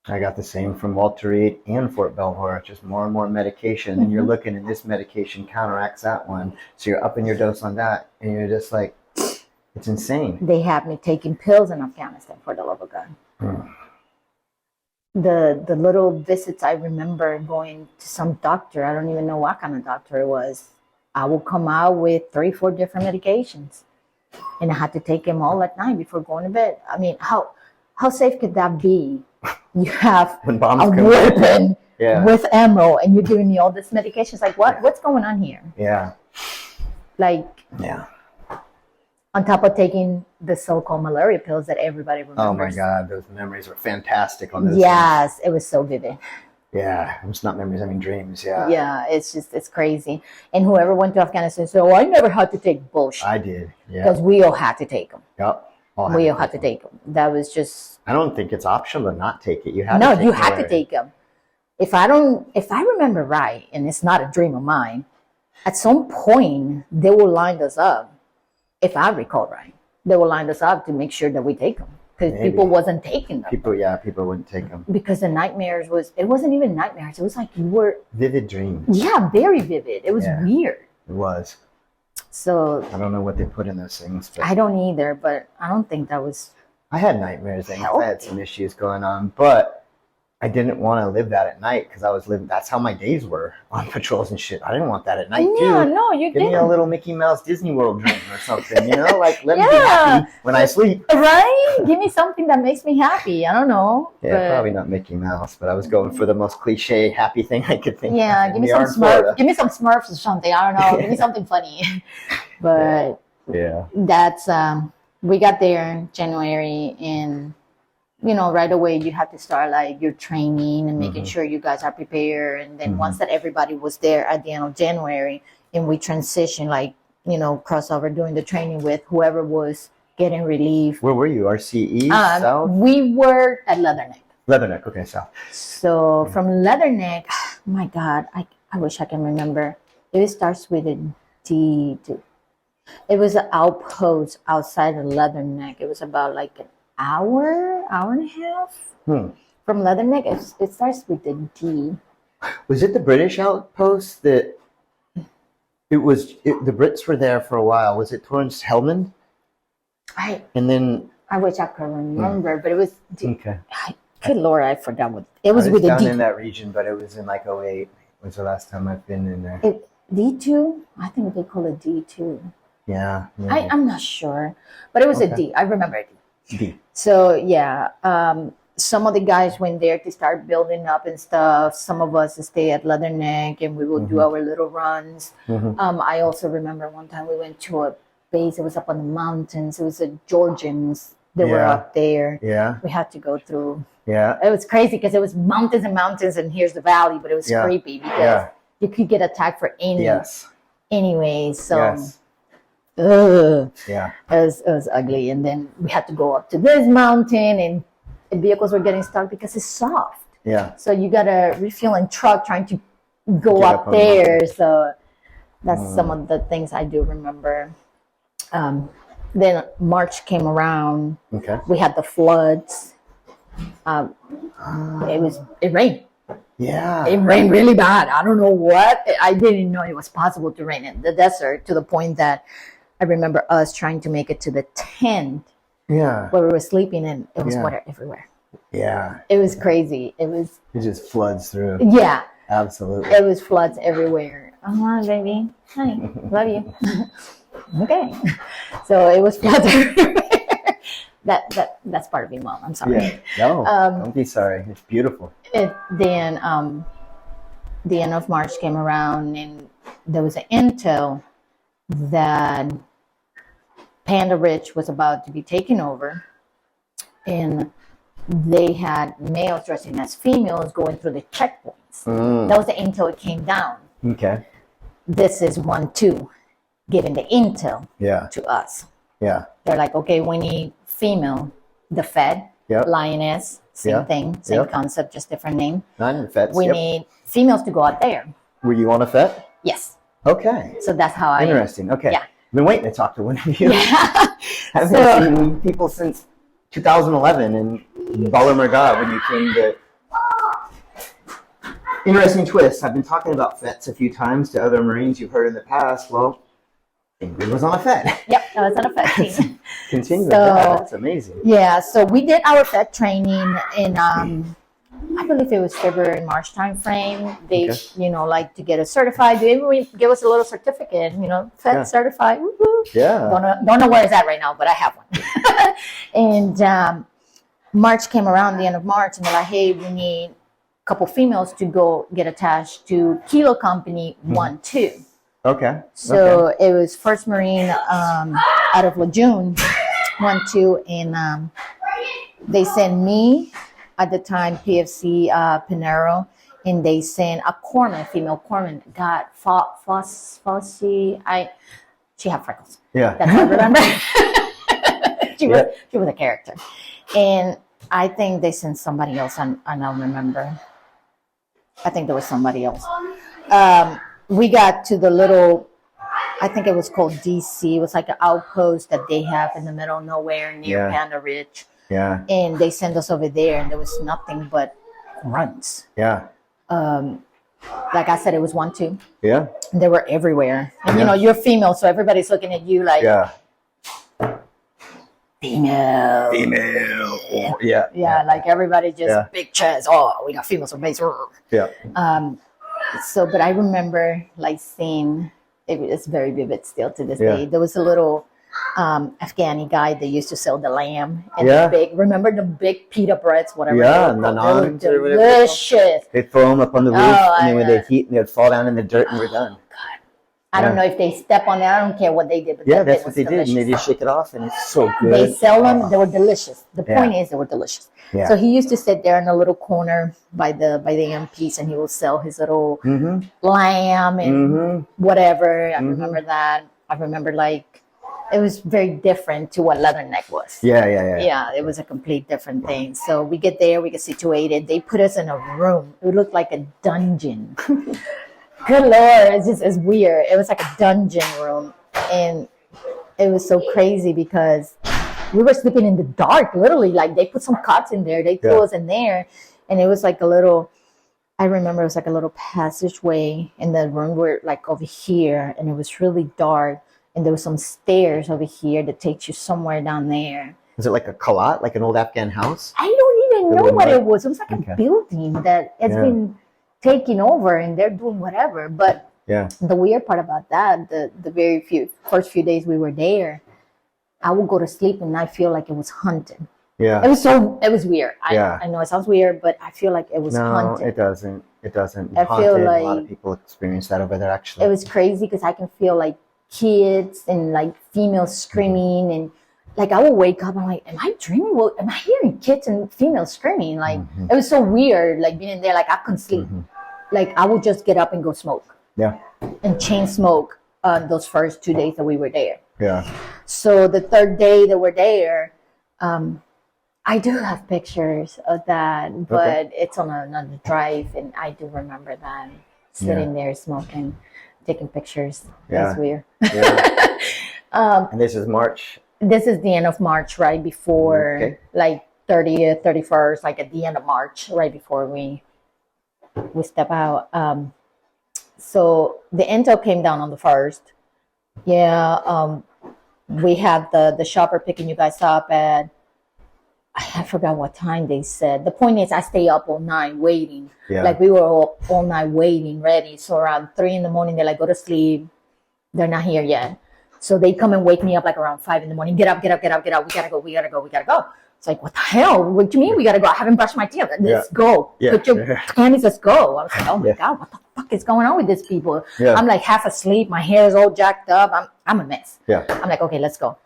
I got the same from Walter Reed and Fort Belvoir, just more and more medication. And you're looking, and this medication counteracts that one. So you're upping your dose on that, and you're just like, it's insane. They had me taking pills in Afghanistan, for the love of God. The little visits, I remember going to some doctor. I don't even know what kind of doctor it was. I will come out with 3-4 different medications, and I had to take them all at night before going to bed. I mean, how safe could that be? You have When bombs a come weapon Yeah. with ammo, and you're giving me all this medication. It's like, what's going on here? Yeah. Like, Yeah. on top of taking the so-called malaria pills that everybody remembers. Oh my God, those memories were fantastic on those. Yes, it was so vivid. Yeah, it's not memories, I mean dreams. Yeah. Yeah, it's crazy. And whoever went to Afghanistan said, "Oh, I never had to take bullshit," I did. Yeah. because we all had to take them. Yep. We all had to take them. That was just I don't think it's optional to not take it. You have no. to take You it had to away. take them. If I remember right, and it's not a dream of mine, at some point they will line us up. If I recall right, they will line us up to make sure that we take them, because Maybe. people wasn't taking them. People wouldn't take them. Because the nightmares it wasn't even nightmares. It was like you were, Vivid dreams. yeah, very vivid. It was Yeah. weird. It was. So I don't know what they put in those things, but I don't either, but I don't think that was. I had nightmares and I had some issues going on, but I didn't want to live that at night because I was living. That's how my days were on patrols and shit. I didn't want that at night Yeah, too. no, you Give me a didn't. little Mickey Mouse Disney World dream or something, you know, like let me be Yeah. happy when I sleep. Right? Give me something that makes me happy. I don't know. Yeah, but probably not Mickey Mouse, but I was going for the most cliche happy thing I could think. yeah, of. give me We some are in Florida. Smurfs. Give me some Smurfs or something. I don't know. Give me something funny. But Yeah. that's we got there in January, and right away you have to start like your training and making sure you guys are prepared. And then once that everybody was there at the end of January, and we transitioned, like crossover doing the training with whoever was getting relief. Where were you? RCE? South? We were at Leatherneck. Leatherneck. Okay, South. So from Leatherneck, my God, I wish I can remember. It starts with a D. It was an outpost outside of Leatherneck. It was about like an hour and a half from Leatherneck. It starts with a D. Was it the British outpost that the Brits were there for a while? Was it towards Helmand? And then I wish I could remember, but it was D. okay. Good Lord, I forgot what it was I with a down D. in that region, but it was in like 08 was the last time I've been in there. D2? I think they call it D2. Yeah. I'm not sure, but it was a D. I remember it. D. So yeah, some of the guys went there to start building up and stuff. Some of us stay at Leatherneck, and we will do our little runs. I also remember one time we went to a base. It was up on the mountains. It was the Georgians that were up there. Yeah. We had to go through. Yeah. It was crazy because it was mountains and mountains, and here's the valley. But it was creepy because you could get attacked for any. Yes. Anyway, so. Yes. Yeah, it was ugly. And then we had to go up to this mountain, and vehicles were getting stuck because it's soft. Yeah. So you gotta refuel in truck trying to go Get up up on the there. mountain. So that's some of the things I do remember. Then March came around. Okay. We had the floods. It rained. Yeah. It rained really bad. I don't know what. I didn't know it was possible to rain in the desert, to the point that I remember us trying to make it to the tent Yeah. where we were sleeping, and it was water everywhere. Yeah. It was crazy. It just floods through. Yeah, Absolutely. it was floods everywhere. Hi, baby. Hi, love you. Okay. So it was floods everywhere. That's part of being mom. I'm sorry. Yeah. No, don't be sorry. It's beautiful. Then the end of March came around, and there was an intel that Panda Ridge was about to be taken over, and they had males dressing as females going through the checkpoints. That was the intel that came down. Okay. This is 1-2 giving the intel to us. Yeah. They're like, okay, we need female, the FET, Lioness, same thing, same concept, just different name. Not in the FETs. We need females to go out there. Were you on a FET? Yes. Okay. So that's how I. Interesting. Okay. Yeah. I've been waiting to talk to one of you. Yeah. Haven't seen people since 2011 and Baller Marga when you came to. Interesting twist. I've been talking about FETs a few times to other Marines you've heard in the past. Well, Ingrid was on a FET. Yep, I was on a FET team. Continue with that. That's amazing. Yeah, so we did our FET training in, I believe it was February, March time frame. They, like to get us certified. They even give us a little certificate, FET certified. Woo-hoo. Yeah. Don't know where it's at right now, but I have one. And March came around, the end of March, and they're like, hey, we need a couple females to go get attached to Kilo Company 1-2. Okay. So it was 1st Marine out of Lejeune, 1-2, and they sent me at the time, PFC Pinero, and they sent a corpsman, female corpsman. God, Fossey, she had freckles. Yeah. That's what I remember. She was a character. And I think they sent somebody else, I don't remember. I think there was somebody else. We got to the little, I think it was called DC. It was like an outpost that they have in the middle of nowhere near Panda Ridge. Yeah. And they sent us over there, and there was nothing but grunts. Yeah. Like I said, it was 1-2. Yeah. And they were everywhere. And you're female, so everybody's looking at you like, female. Yeah. Like everybody just big chest. Oh, we got females from base. Yeah. So, but I remember like seeing, it's very vivid still to this day. There was a little Afghani guy that used to sell the lamb and the big, remember the big pita breads, whatever. Yeah, nanans or whatever. Delicious. They'd throw them up on the roof, and then when they heat, they'd fall down in the dirt, and we're done. I don't know if they step on it. I don't care what they did. But that's what they did. And they just shake it off, and it's so good. They sell them. They were delicious. The point is, they were delicious. Yeah. So he used to sit there in a little corner by the MPs, and he would sell his little lamb and whatever. I remember that. I remember like it was very different to what Leatherneck was. Yeah, it was a complete different thing. So we get there, we get situated. They put us in a room. It looked like a dungeon. Good Lord, it's weird. It was like a dungeon room, and it was so crazy because we were sleeping in the dark, literally. Like they put some cots in there, they threw us in there, and it was like a little. I remember it was like a little passageway in the room where, like over here, and it was really dark, and there was some stairs over here that takes you somewhere down there. Is it like a kalat, like an old Afghan house? I don't even know what it was. It was like a building that has been taking over, and they're doing whatever. But the weird part about that, the first few days we were there, I would go to sleep and I feel like it was haunted. Yeah, it was weird. I know it sounds weird, but I feel like it was haunted. No, it doesn't. I haunted. Feel like a lot of people experience that over there. Actually, it was crazy because I can feel like kids and like females screaming, and like I would wake up. I'm like, am I dreaming? Well, am I hearing kids and females screaming? Like it was so weird. Like being in there, like I couldn't sleep. Like I would just get up and go smoke. Yeah. And chain smoke those first 2 days that we were there. Yeah. So the third day that we're there, I do have pictures of that, but it's on another drive, and I do remember that sitting there smoking, taking pictures. That's weird. Yeah. And this is March. This is the end of March, right before like 30th, 31st, like at the end of March, right before we step out. So the intel came down on the 1st. Yeah. We had the shopper picking you guys up at, I forgot what time they said. The point is I stay up all night waiting. Yeah. Like we were all night waiting, ready. So around 3 a.m, they're like, go to sleep. They're not here yet. So they come and wake me up like around 5 a.m. Get up. We gotta go. It's like, what the hell? What do you mean we got to go? I haven't brushed my teeth. Let's go. Yeah. Put your panties, let's go. I was like, oh my God, what the fuck is going on with these people? Yeah. I'm like half asleep. My hair is all jacked up. I'm a mess. Yeah. I'm like, okay, let's go.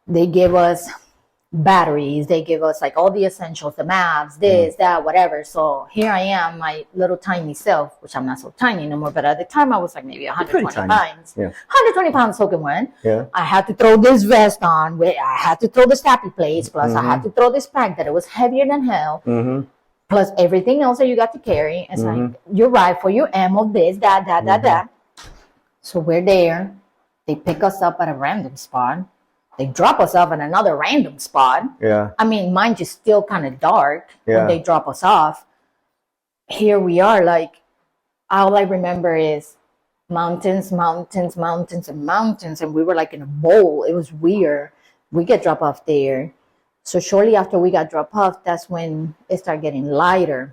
They give us batteries. They give us like all the essentials, the maps, this, that, whatever. So here I am, my little tiny self, which I'm not so tiny no more. But at the time, I was like maybe 120 pounds. Yeah. 120 pounds soaking wet. Yeah. I had to throw this vest on. I had to throw the snappy plates. Plus, I had to throw this pack that it was heavier than hell. Plus everything else that you got to carry. It's like your rifle, your ammo, this, that. So we're there. They pick us up at a random spot. They drop us off at another random spot. Yeah. I mean, mind you, still kind of dark Yeah. when they drop us off. Here we are, like, all I remember is mountains, mountains, mountains, and mountains. And we were like in a bowl. It was weird. We get dropped off there. So shortly after we got dropped off, that's when it started getting lighter.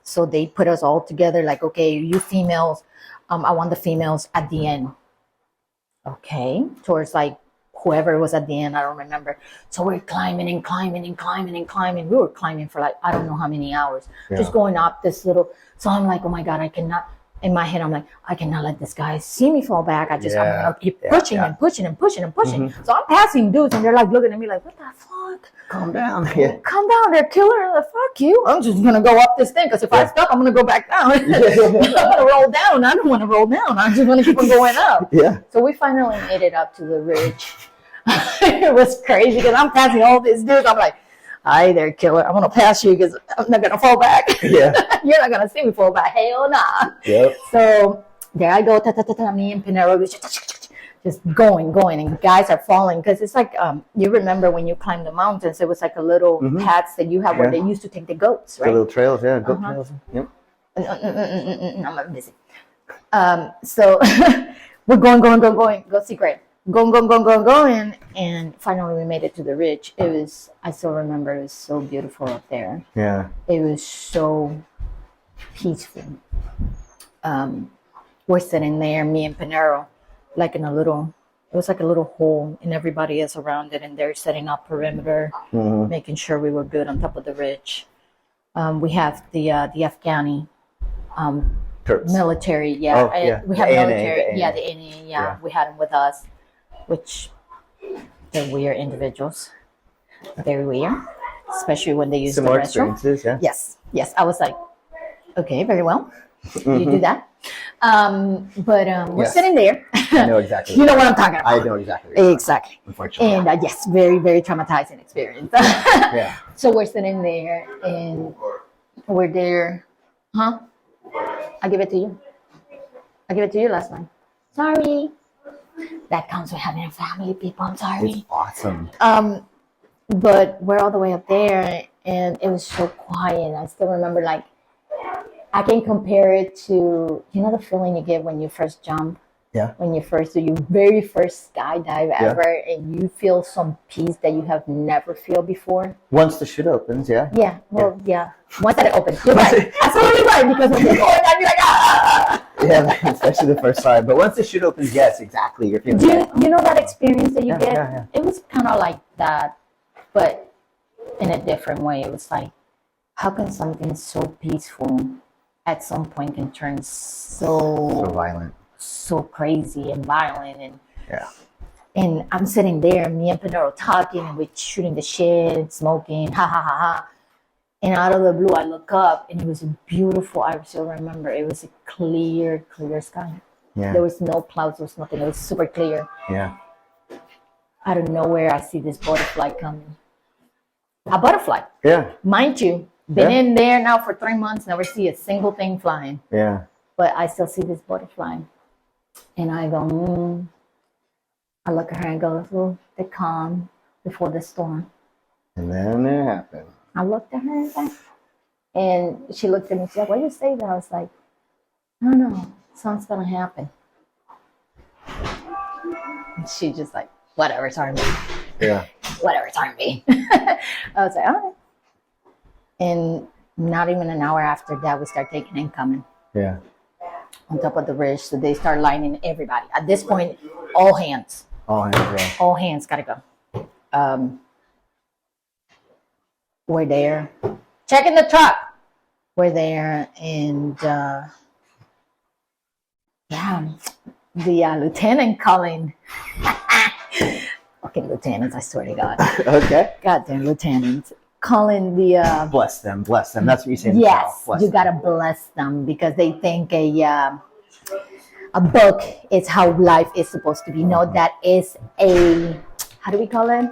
So they put us all together, like, okay, you females, I want the females at the end. Okay. Towards like, whoever was at the end, I don't remember. So we're climbing and climbing and climbing and climbing. We were climbing for like, I don't know how many hours, just going up this little. So I'm like, oh my God, I cannot, in my head, I'm like, I cannot let this guy see me fall back. I'm gonna keep pushing and pushing and pushing and pushing. So I'm passing dudes and they're like looking at me like, what the fuck? Calm down. Yeah. Calm down, they're killer. Like, fuck you. I'm just gonna go up this thing because if I stop, I'm gonna go back down. I'm gonna roll down. I don't want to roll down. I just want to keep on going up. Yeah. So we finally made it up to the ridge. It was crazy because I'm passing all these dudes. I'm like, hi there, killer. I'm gonna pass you because I'm not gonna fall back. Yeah. You're not gonna see me fall back. Hell nah. Yep. So there I go. Me and Pinero just going, and guys are falling because it's like you remember when you climb the mountains, it was like a little paths that you have where they used to take the goats, right? The little trails, yeah, goat trails. Yep. I'm busy. So we're going. Go secret. Going, and finally we made it to the ridge. It was, I still remember, it was so beautiful up there. Yeah. It was so peaceful. We're sitting there, me and Pinero, like in a little, it was like a little hole, and everybody is around it, and they're setting up perimeter, making sure we were good on top of the ridge. We have the Afghani Terps. military, we have military, the NA, we had them with us, which they're weird individuals, very weird, especially when they use similar the restroom. experiences, yeah. Yes. I was like, okay, very well, you do that. But we're sitting there. I know exactly. You know what I'm talking about. I know exactly. Exactly. Unfortunately. And yes, very, very traumatizing experience. Yeah. So we're sitting there, and we're there. Huh? I give it to you. I gave it to you last night. Sorry. That comes with having a family, people. I'm sorry. It's awesome. But we're all the way up there, and it was so quiet. I still remember, like, I can compare it to, you know, the feeling you get when you first jump? Yeah. When you first do your very first skydive ever, and you feel some peace that you have never felt before. Once the chute opens, yeah. Yeah. Well, yeah. Once that it opens, you're right. Absolutely right. Because when you're going down, you're like, ah. Yeah, especially the first time. But once the chute opens, yes, exactly. You're feeling. You know that experience that you get? Yeah. It was kind of like that, but in a different way. It was like, how can something so peaceful at some point can turn so violent, so crazy and violent? And and I'm sitting there, me and Pinero talking, and we're shooting the shit, smoking, ha ha ha ha. And out of the blue, I look up, and it was beautiful. I still remember it was a clear sky. Yeah. There was no clouds, there was nothing. It was super clear. Yeah. Out of nowhere, I see this butterfly coming. A butterfly. Yeah. Mind you, been in there now for 3 months, never see a single thing flying. Yeah. But I still see this butterfly. And I go, I look at her and go, oh, the calm before the storm. And then it happened. I looked at her and she looked at me. She's like, why you say that? I was like, I don't know. Something's going to happen. And she just like, whatever, it's R&B. Yeah. Whatever, it's R&B. I was like, all right. And not even an hour after that, we start taking incoming. Yeah. On top of the ridge. So they start lining everybody. At this point, all hands. All hands, yeah. All hands got to go. we're there. Checking the truck. We're there, and yeah, the lieutenant calling. Okay, lieutenants, I swear to God. Okay. Goddamn lieutenants. Calling the... Bless them, bless them. That's what you say in the yes, South. Bless you them. gotta bless them because they think a book is how life is supposed to be. No, that is a... How do we call it?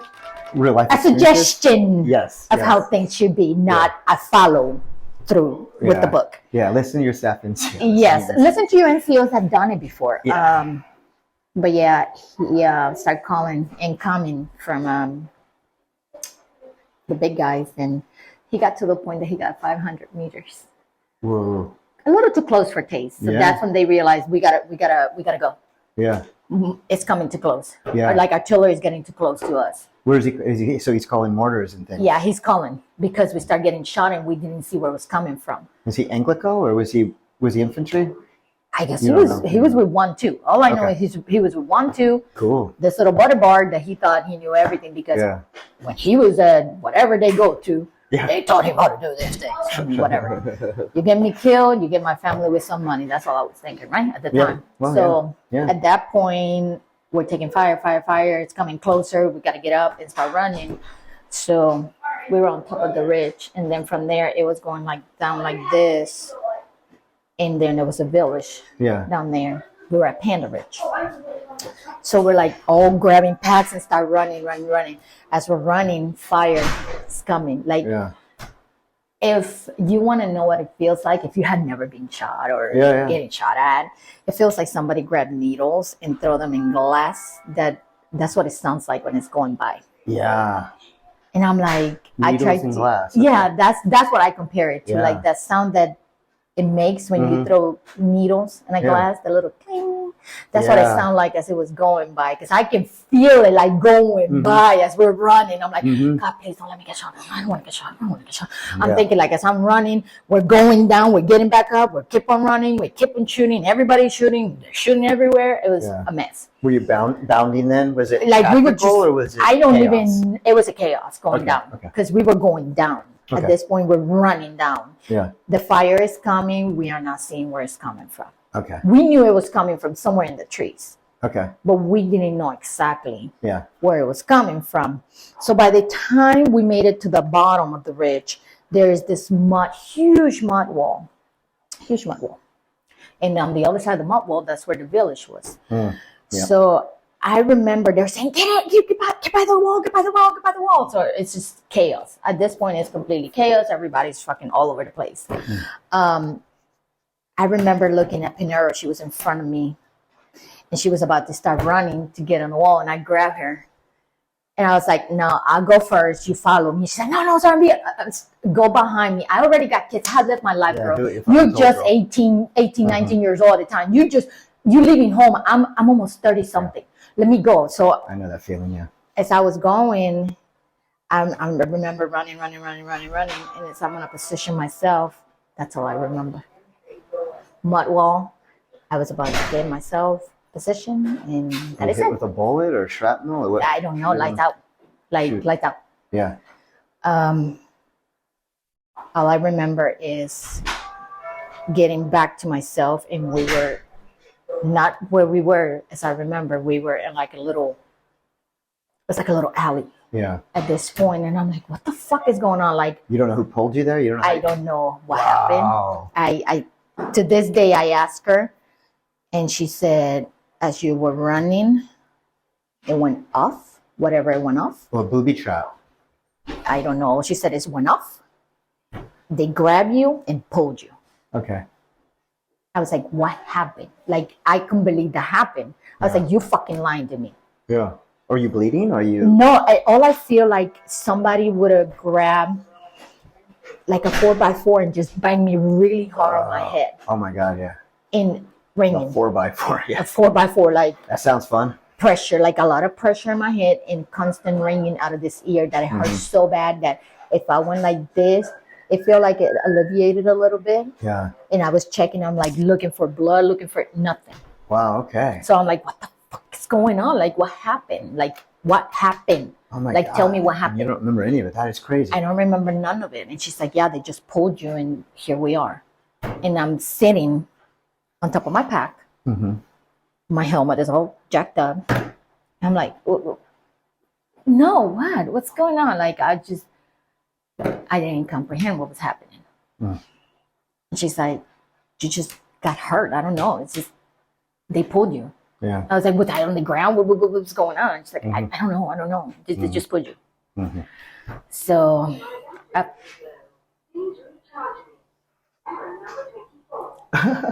Real life A experiences? suggestion Yes, of yes. how things should be, not a follow through with the book. Yeah, listen to your staff NCOs. Yes, listen to your NCOs that done it before. Yeah. But yeah, he started calling and coming from the big guys, and he got to the point that he got 500 meters. Whoa. A little too close for taste. So that's when they realized we gotta go. Yeah. It's coming too close. Yeah. Like artillery is getting too close to us. Where is he? So he's calling mortars and things. Yeah, he's calling because we start getting shot and we didn't see where it was coming from. Was he Anglico or was he infantry? I guess he was with 1-2. All I know is he was with 1-2. Cool. This little butterbard that he thought he knew everything because when he was at whatever they go to, they taught him how to do these things. Whatever. You get me killed, you get my family with some money. That's all I was thinking, right? At the time. Well, at that point, we're taking fire. It's coming closer. We got to get up and start running. So we were on top of the ridge. And then from there, it was going like down like this. And then there was a village down there. We were at Panda Ridge. So we're like all grabbing packs and start running. As we're running, fire is coming. Like if you want to know what it feels like, if you had never been shot or getting shot at, it feels like somebody grabbed needles and throw them in glass. That's what it sounds like when it's going by. Yeah. And I'm like, Needles I tried in to. glass. Yeah, that's what I compare it to. Like that sound that it makes when you throw needles in a glass, the little cling. That's what it sounded like as it was going by. Because I can feel it like going by as we're running. I'm like, God, please don't let me get shot. I don't want to get shot. I'm thinking like as I'm running, we're going down, we're getting back up, we keep on running, we keep on shooting. Everybody's shooting. They're shooting everywhere. It was a mess. Were you bounding then? Was it like we were just, or was it I don't chaos? even, it was a chaos going down. Because we were going down. At this point, we're running down. Yeah. The fire is coming. We are not seeing where it's coming from. Okay. We knew it was coming from somewhere in the trees. Okay. But we didn't know exactly where it was coming from. So by the time we made it to the bottom of the ridge, there is this huge mud wall. And on the other side of the mud wall, that's where the village was. So I remember they're saying, get by the wall. So it's just chaos. At this point, it's completely chaos. Everybody's fucking all over the place. I remember looking at Pinero. She was in front of me. And she was about to start running to get on the wall. And I grabbed her. And I was like, no, I'll go first. You follow me. She said, no, sorry. Go behind me. I already got kids. I lived my life, girl. You're just 18, 19 years old at the time. You leaving home. I'm almost 30 something. Let me go. So I know that feeling, as I was going, I remember running. And as I'm going to position myself, that's all I remember. Mud wall. I was about to get myself positioned, and that is it. With a bullet or shrapnel? Or what? I don't know. Lights out. Lights out. Yeah. All I remember is getting back to myself, and we were not where we were, as I remember. We were in like a little alley. Yeah. At this point, and I'm like, what the fuck is going on? Like, you don't know who pulled you there? You don't know. I don't know what happened. I to this day I asked her, and she said, as you were running, it went off. Whatever it went off. Well, a booby trap. I don't know. She said it went off. They grabbed you and pulled you. Okay. I was like, what happened? Like, I couldn't believe that happened. I was like, you fucking lying to me. Yeah. Are you bleeding? Are you? No, all I feel like somebody would have grabbed like a 4x4 and just banged me really hard on my head. Oh my God, yeah. In ringing. A 4x4, yeah. A 4x4, like. That sounds fun. Pressure, like a lot of pressure in my head and constant ringing out of this ear that it hurt so bad that if I went like this, it felt like it alleviated a little bit. Yeah. And I was checking, I'm like looking for blood, looking for nothing. Wow, okay. So I'm like, what the fuck is going on? Like, what happened? Like, what happened? Oh my Like, God. tell me what happened. You don't remember any of it. That is crazy. I don't remember none of it. And she's like, yeah, they just pulled you and here we are. And I'm sitting on top of my pack. Mm-hmm. My helmet is all jacked up. I'm like, no, what? What's going on? Like, I didn't comprehend what was happening. And she's like, you just got hurt. I don't know. It's just, they pulled you. Yeah. I was like, was I on the ground? What's going on? She's like, I don't know. They just pulled you. Mm-hmm. So,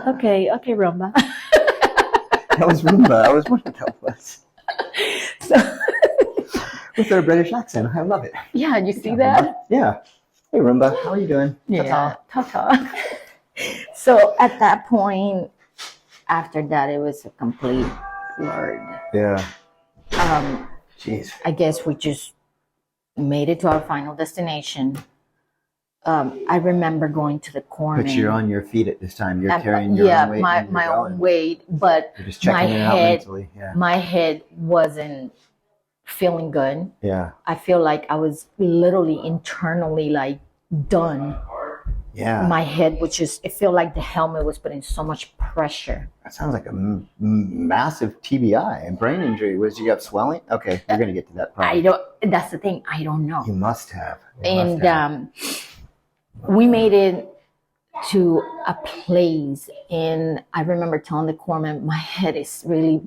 okay, Rumba. That was Roomba. I was wondering what that was. So, With their British accent. I love it. yeah, you see that? Roomba. Yeah. Hey, Roomba. How are you doing? Yeah, ta-ta. So at that point, after that, it was a complete blur. Yeah. Um, Jeez. I guess we just made it to our final destination. I remember going to the corner. But you're on your feet at this time. You're carrying your own weight. my own weight, but you're just checking it out mentally. Yeah. My head wasn't feeling good. Yeah. I feel like I was literally internally like done. Yeah. My head was just, it felt like the helmet was putting so much pressure. That sounds like a massive TBI and brain injury. Was you have swelling? Okay, we're going to get to that problem. That's the thing. I don't know. You must have. We made it to a place, and I remember telling the corpsman, my head is really,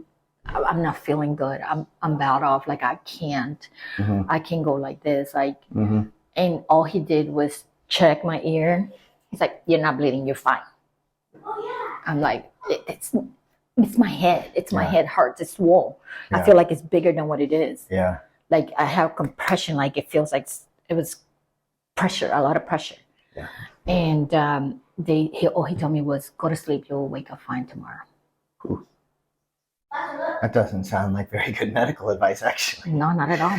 I'm not feeling good. I'm bowed off. Like, I can't go like this. Like, and all he did was check my ear. He's like, you're not bleeding. You're fine. I'm like, it's my head. It's my head hurts. It's swole. I feel like it's bigger than what it is. Yeah. Like, I have compression. Like, it feels like it was pressure, a lot of pressure. Yeah. And all he told me was, go to sleep. You'll wake up fine tomorrow. Ooh. That doesn't sound like very good medical advice, actually. No, not at all.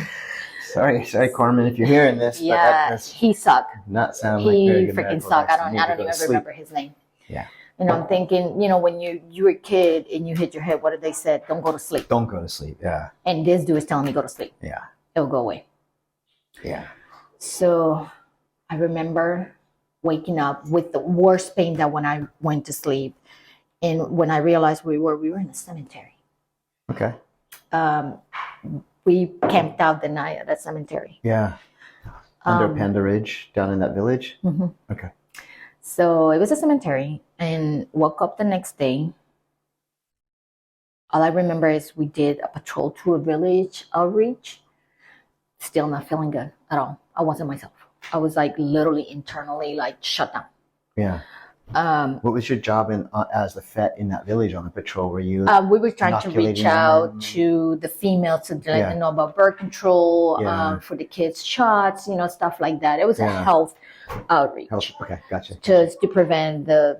Sorry, Carmen, if you're hearing this. Yeah, but that does he sucked. Not sound like very good freaking medical sucked. advice. I don't even remember his name. Yeah. And I'm thinking, when you were a kid and you hit your head, what did they say? Don't go to sleep. Don't go to sleep. Yeah. And this dude is telling me go to sleep. Yeah. It'll go away. Yeah. So I remember waking up with the worst pain that when I went to sleep. And when I realized we were in a cemetery. Okay. We camped out the night at that cemetery. Yeah. Under Panda Ridge, down in that village? Mm-hmm. Okay. So it was a cemetery, and woke up the next day. All I remember is we did a patrol to a village outreach. Still not feeling good at all. I wasn't myself. I was like literally internally like shut down. Yeah. What was your job as the FET in that village on the patrol? Were you? We were trying to reach out to the females to let them know about birth control, for the kids' shots, stuff like that. It was a health outreach. Okay, gotcha. Just to prevent the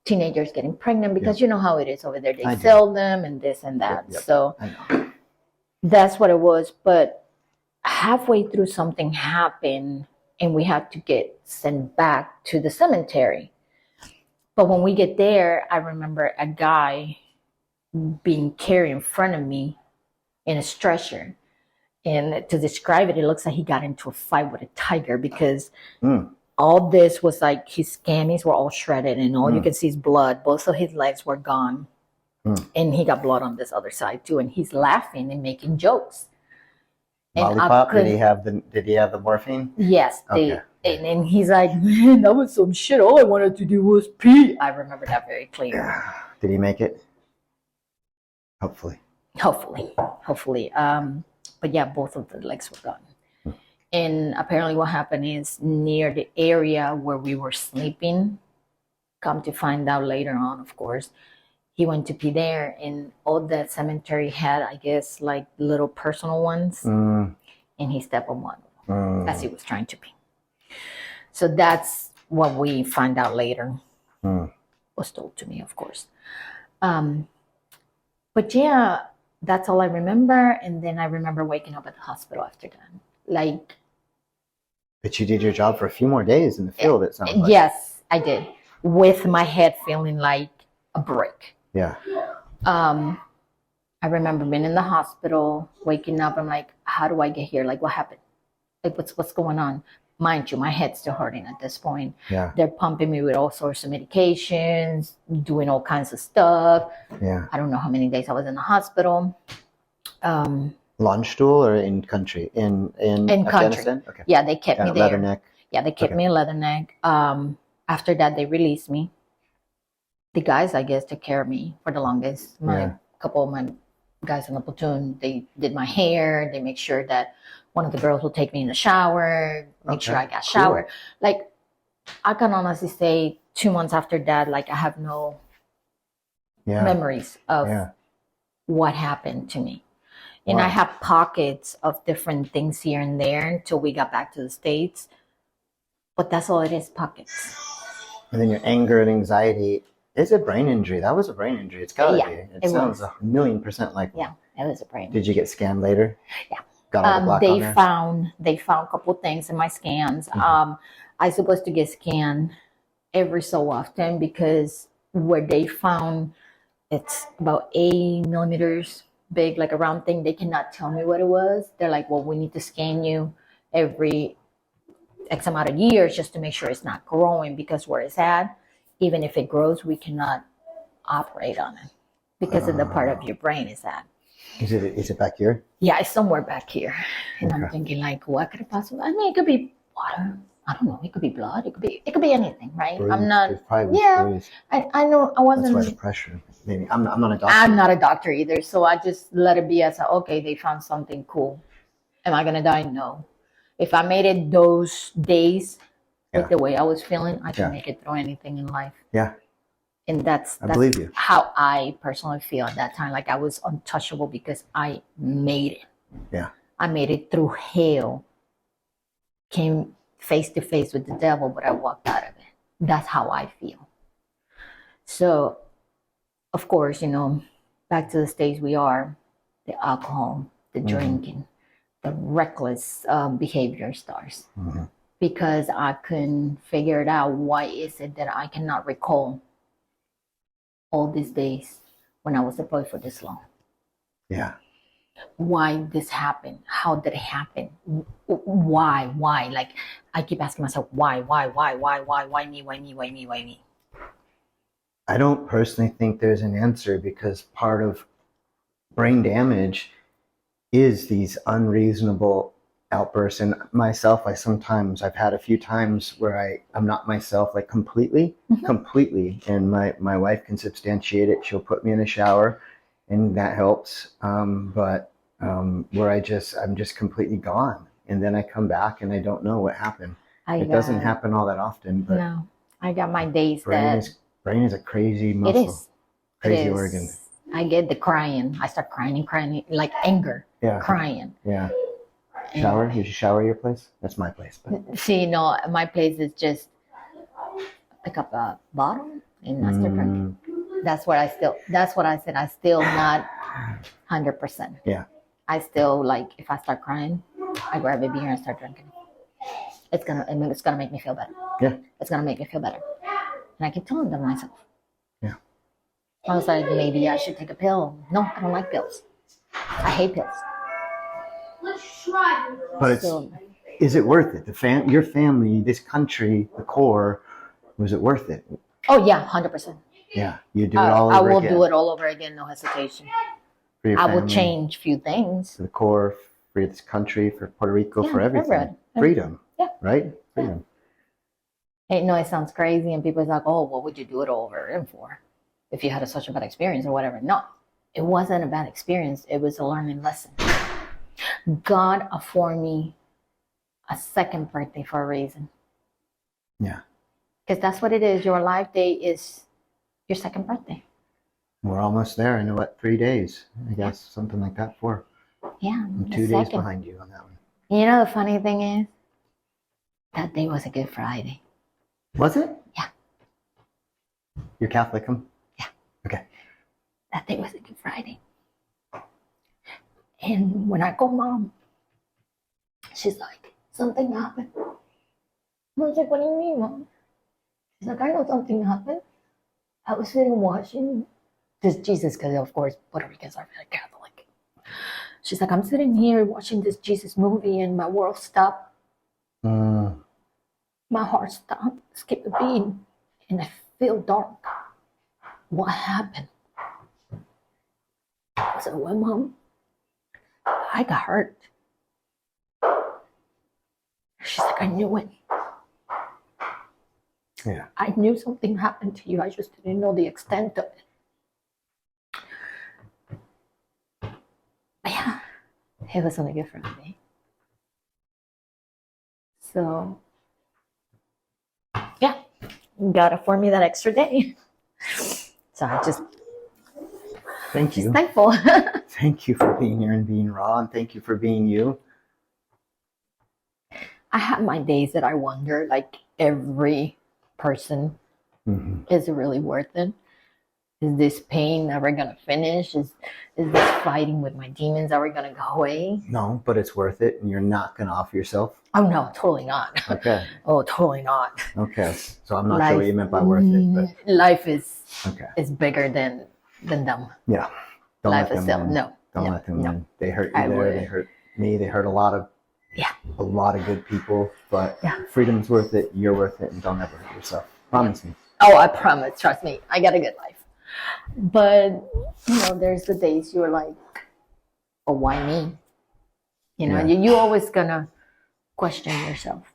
teenagers getting pregnant, because you know how it is over there. They sell them and this and that. Yep. So that's what it was. But halfway through, something happened, and we had to get sent back to the cemetery. But when we get there, I remember a guy being carried in front of me in a stretcher. And to describe it, it looks like he got into a fight with a tiger, because all this was like his scammies were all shredded and all you can see is blood. Both of his legs were gone. And he got blood on this other side too. And he's laughing and making jokes. Lollipop? Did he have the morphine? Yes. Okay. And he's like, man, that was some shit. All I wanted to do was pee. I remember that very clear. Did he make it? Hopefully. But yeah, both of the legs were gone. And apparently what happened is near the area where we were sleeping, come to find out later on, of course, he went to pee there, and all that cemetery had, I guess, like little personal ones. And he stepped on one as he was trying to pee. So that's what we find out later. Was told to me, of course. But yeah, that's all I remember. And then I remember waking up at the hospital after that. But you did your job for a few more days in the field, it sounds like. Yes, I did. With my head feeling like a brick. Yeah. I I remember being in the hospital, waking up. I'm like, how do I get here? Like, what happened? Like, what's going on? Mind you, my head's still hurting at this point. Yeah. They're pumping me with all sorts of medications, doing all kinds of stuff. Yeah. I don't know how many days I was in the hospital. Launch stool or in country? In Afghanistan? Country. Okay. Yeah, they kept me there. Leatherneck. Yeah, they kept me in Leatherneck. After that, they released me. The guys, I guess, took care of me for the longest. Couple of my guys in the platoon, they did my hair. They make sure that one of the girls will take me in the shower, make sure I got showered. Cool. Like, I can honestly say 2 months after that, like, I have no memories of what happened to me. And I have pockets of different things here and there until we got back to the States. But that's all it is, pockets. And then your anger and anxiety is a brain injury. That was a brain injury. It's got to be. It sounds 1,000,000% likely. Yeah, it was a brain injury. Did you get scanned later? Yeah. Got all the black on there? They found a couple of things in my scans. I supposed to get scanned every so often because where they found it's about 8 millimeters big, like a round thing. They cannot tell me what it was. They're like, well, we need to scan you every X amount of years just to make sure it's not growing, because where it's at, even if it grows, we cannot operate on it because of the part of your brain is at. Is it back here? Yeah, it's somewhere back here. And I'm thinking, like, what could it possibly? I mean, it could be water. I don't know. It could be blood. It could be anything, right? Bruise. I'm not. I know. I wasn't. That's why the pressure. Maybe I'm not a doctor. I'm not a doctor either, so I just let it be as okay. They found something cool. Am I gonna die? No. If I made it those days with the way I was feeling, I can make it through anything in life. Yeah. And that's believe you. How I personally feel at that time. Like, I was untouchable because I made it. Yeah. I made it through hell. Came face to face with the devil, but I walked out of it. That's how I feel. So, of course, back to the stage we are, the alcohol, the drinking, the reckless behavior starts. Because I couldn't figure it out. Why is it that I cannot recall all these days when I was deployed for this long? Yeah. Why this happened? How did it happen? Why? Like, I keep asking myself, why me? I don't personally think there's an answer, because part of brain damage is these unreasonable outbursts. And myself, I've had a few times where I'm not myself, like completely. And my wife can substantiate it. She'll put me in a shower and that helps. But where I'm just completely gone. And then I come back and I don't know what happened. It doesn't happen all that often. But no, I got my days brain is a crazy muscle. It is. Crazy organ. I get the crying. I start crying, like anger. Yeah. Crying. Yeah. Shower? You should shower your place? That's my place. But. See, no, my place is just pick up a bottle and I start drinking. That's what I said. I still not 100%. Yeah. I still, like, if I start crying, I grab a beer and start drinking. It's gonna make me feel better. Yeah. It's gonna make me feel better. And I keep telling them myself. Yeah. I was like, maybe I should take a pill. No, I don't like pills. I hate pills. But is it worth it? Your family, this country, the core, was it worth it? Oh yeah, 100%. Yeah, you do it all over again. I will do it all over again, no hesitation. For your family, will change a few things. For the core, for this country, for Puerto Rico, for everything. Freedom. Yeah. Right? Freedom. I know it sounds crazy, and people are like, oh, what would you do it all over again for? If you had such a bad experience or whatever. No, it wasn't a bad experience. It was a learning lesson. God afforded me a second birthday for a reason. Yeah. Because that's what it is. Your life day is your second birthday. We're almost there in 3 days? I guess something like that. 4. Yeah. I'm 2 days behind you on that one. You know the funny thing is, that day was a Good Friday. Was it? Yeah. You're Catholic, huh? Yeah. Okay. That day was a Good Friday. And when I called Mom, she's like, something happened. I was like, what do you mean, Mom? She's like, I know something happened. I was sitting watching this Jesus, because of course Puerto Ricans are very Catholic. She's like, I'm sitting here watching this Jesus movie and my world stopped. Mm. My heart stopped, skipped a beat, and I feel dark. What happened? I said, well, Mom, I got hurt. She's like, I knew it. Yeah. I knew something happened to you. I just didn't know the extent of it. But yeah, it was only good for me. So, yeah, God afford me that extra day. So I just Thank you. thankful. Thank you for being here and being raw, and thank you for being you. I have my days that I wonder, like every person, is it really worth it? Is this pain ever gonna finish? Is this fighting with my demons ever gonna go away? No, but it's worth it, and you're not going to off yourself. Oh no, totally not. Okay. Oh, totally not. Okay. So I'm not sure what you meant by worth it, but life is okay. bigger than them. Yeah. Don't Life let is them still win. no. Don't no, let them no. win. They hurt you I there. would. They hurt me. They hurt a lot of good people. But Yeah. freedom's worth it. You're worth it, and don't ever hurt yourself. Promise me. Oh, I promise. Trust me, I got a good life. But there's the days you're like, oh, why me? You always gonna question yourself.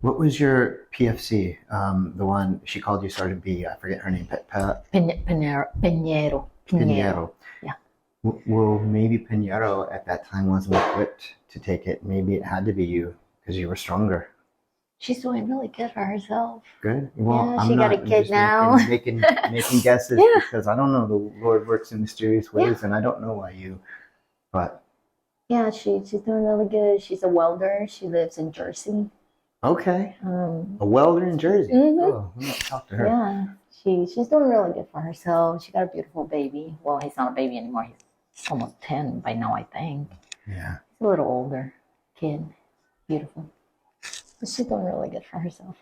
What was your PFC? The one she called you started B. I forget her name. Pinheiro. Yeah. Well, maybe Pinheiro at that time wasn't equipped to take it. Maybe it had to be you because you were stronger. She's doing really good for herself. Good. Well, yeah, she got a kid now. Making guesses because I don't know. The Lord works in mysterious ways, and I don't know why you. But yeah, she's doing really good. She's a welder. She lives in Jersey. Okay. A welder in Jersey. Oh, I'm gonna talk to her. Yeah, she's doing really good for herself. She got a beautiful baby. Well, he's not a baby anymore. He's almost 10 by now, I think. Yeah. He's a little older kid. Beautiful. But she's doing really good for herself.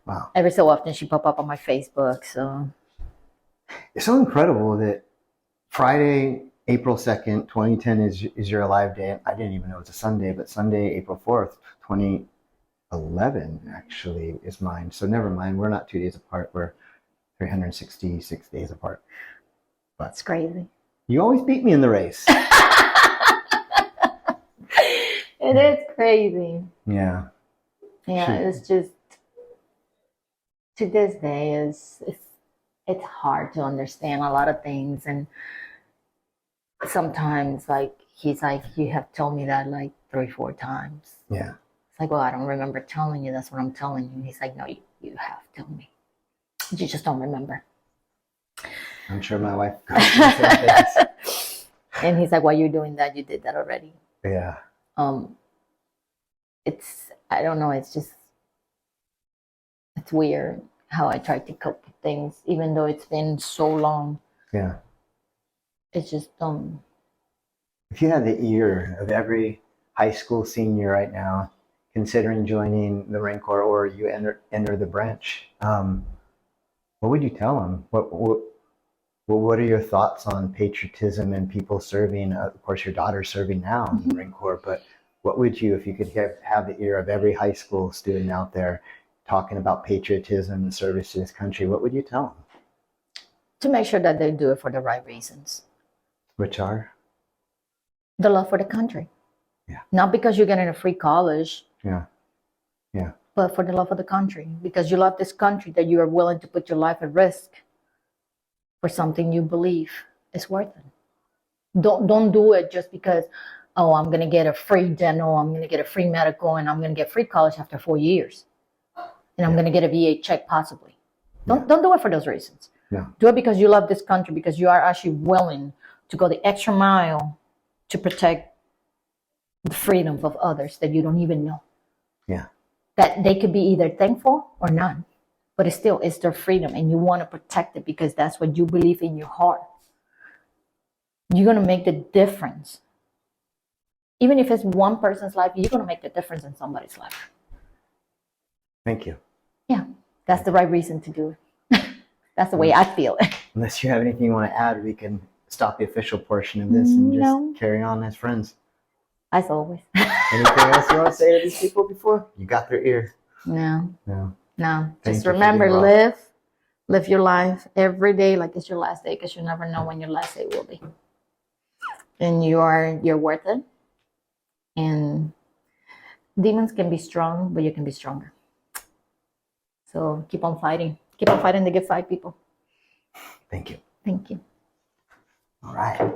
Wow. Every so often she pop up on my Facebook. So it's so incredible that Friday, April 2nd, 2010 is your alive day. I didn't even know it was a Sunday, but Sunday, April 4th, 2011 actually is mine. So never mind. We're not 2 days apart. We're 366 days apart. But it's crazy. You always beat me in the race. It is crazy. Yeah. Yeah, it's just to this day it's hard to understand a lot of things, and sometimes he's like, you have told me that like 3-4 times. Yeah. It's like, well, I don't remember telling you. That's what I'm telling you. He's like, no, you have told me. You just don't remember. I'm sure my wife got things. And he's like, why are you doing that? You did that already. Yeah. I don't know, it's weird how I try to cope with things, even though it's been so long. Yeah. It's just If you had the ear of every high school senior right now, considering joining the Marine Corps or you enter the branch, what would you tell them? What are your thoughts on patriotism and people serving? Of course, your daughter's serving now in the Marine Corps, but what would you, if you could have the ear of every high school student out there talking about patriotism and service to this country, what would you tell them? To make sure that they do it for the right reasons. Which are? The love for the country. Yeah. Not because you're getting a free college. Yeah. Yeah. But for the love of the country. Because you love this country, that you are willing to put your life at risk for something you believe is worth it. Don't do it just because, oh, I'm going to get a free dental, I'm going to get a free medical, and I'm going to get free college after 4 years. And I'm going to get a VA check possibly. Don't do it for those reasons. Yeah. Do it because you love this country, because you are actually willing to go the extra mile to protect the freedom of others that you don't even know. Yeah. That they could be either thankful or not. But it's their freedom, and you want to protect it because that's what you believe in your heart. You're going to make the difference. Even if it's one person's life, you're going to make the difference in somebody's life. Thank you. Yeah, that's the right reason to do it. That's the way I feel it. Unless you have anything you want to add, we can stop the official portion of this and just No. carry on as friends. As always. Anything else you want to say to these people before? You got their ear. No. No. No. Thank Just you for remember, being well. live your life every day like it's your last day, because you never know when your last day will be. And you're worth it. And demons can be strong, but you can be stronger. So keep on fighting. Keep on fighting the good fight, people. Thank you. Thank you. All right.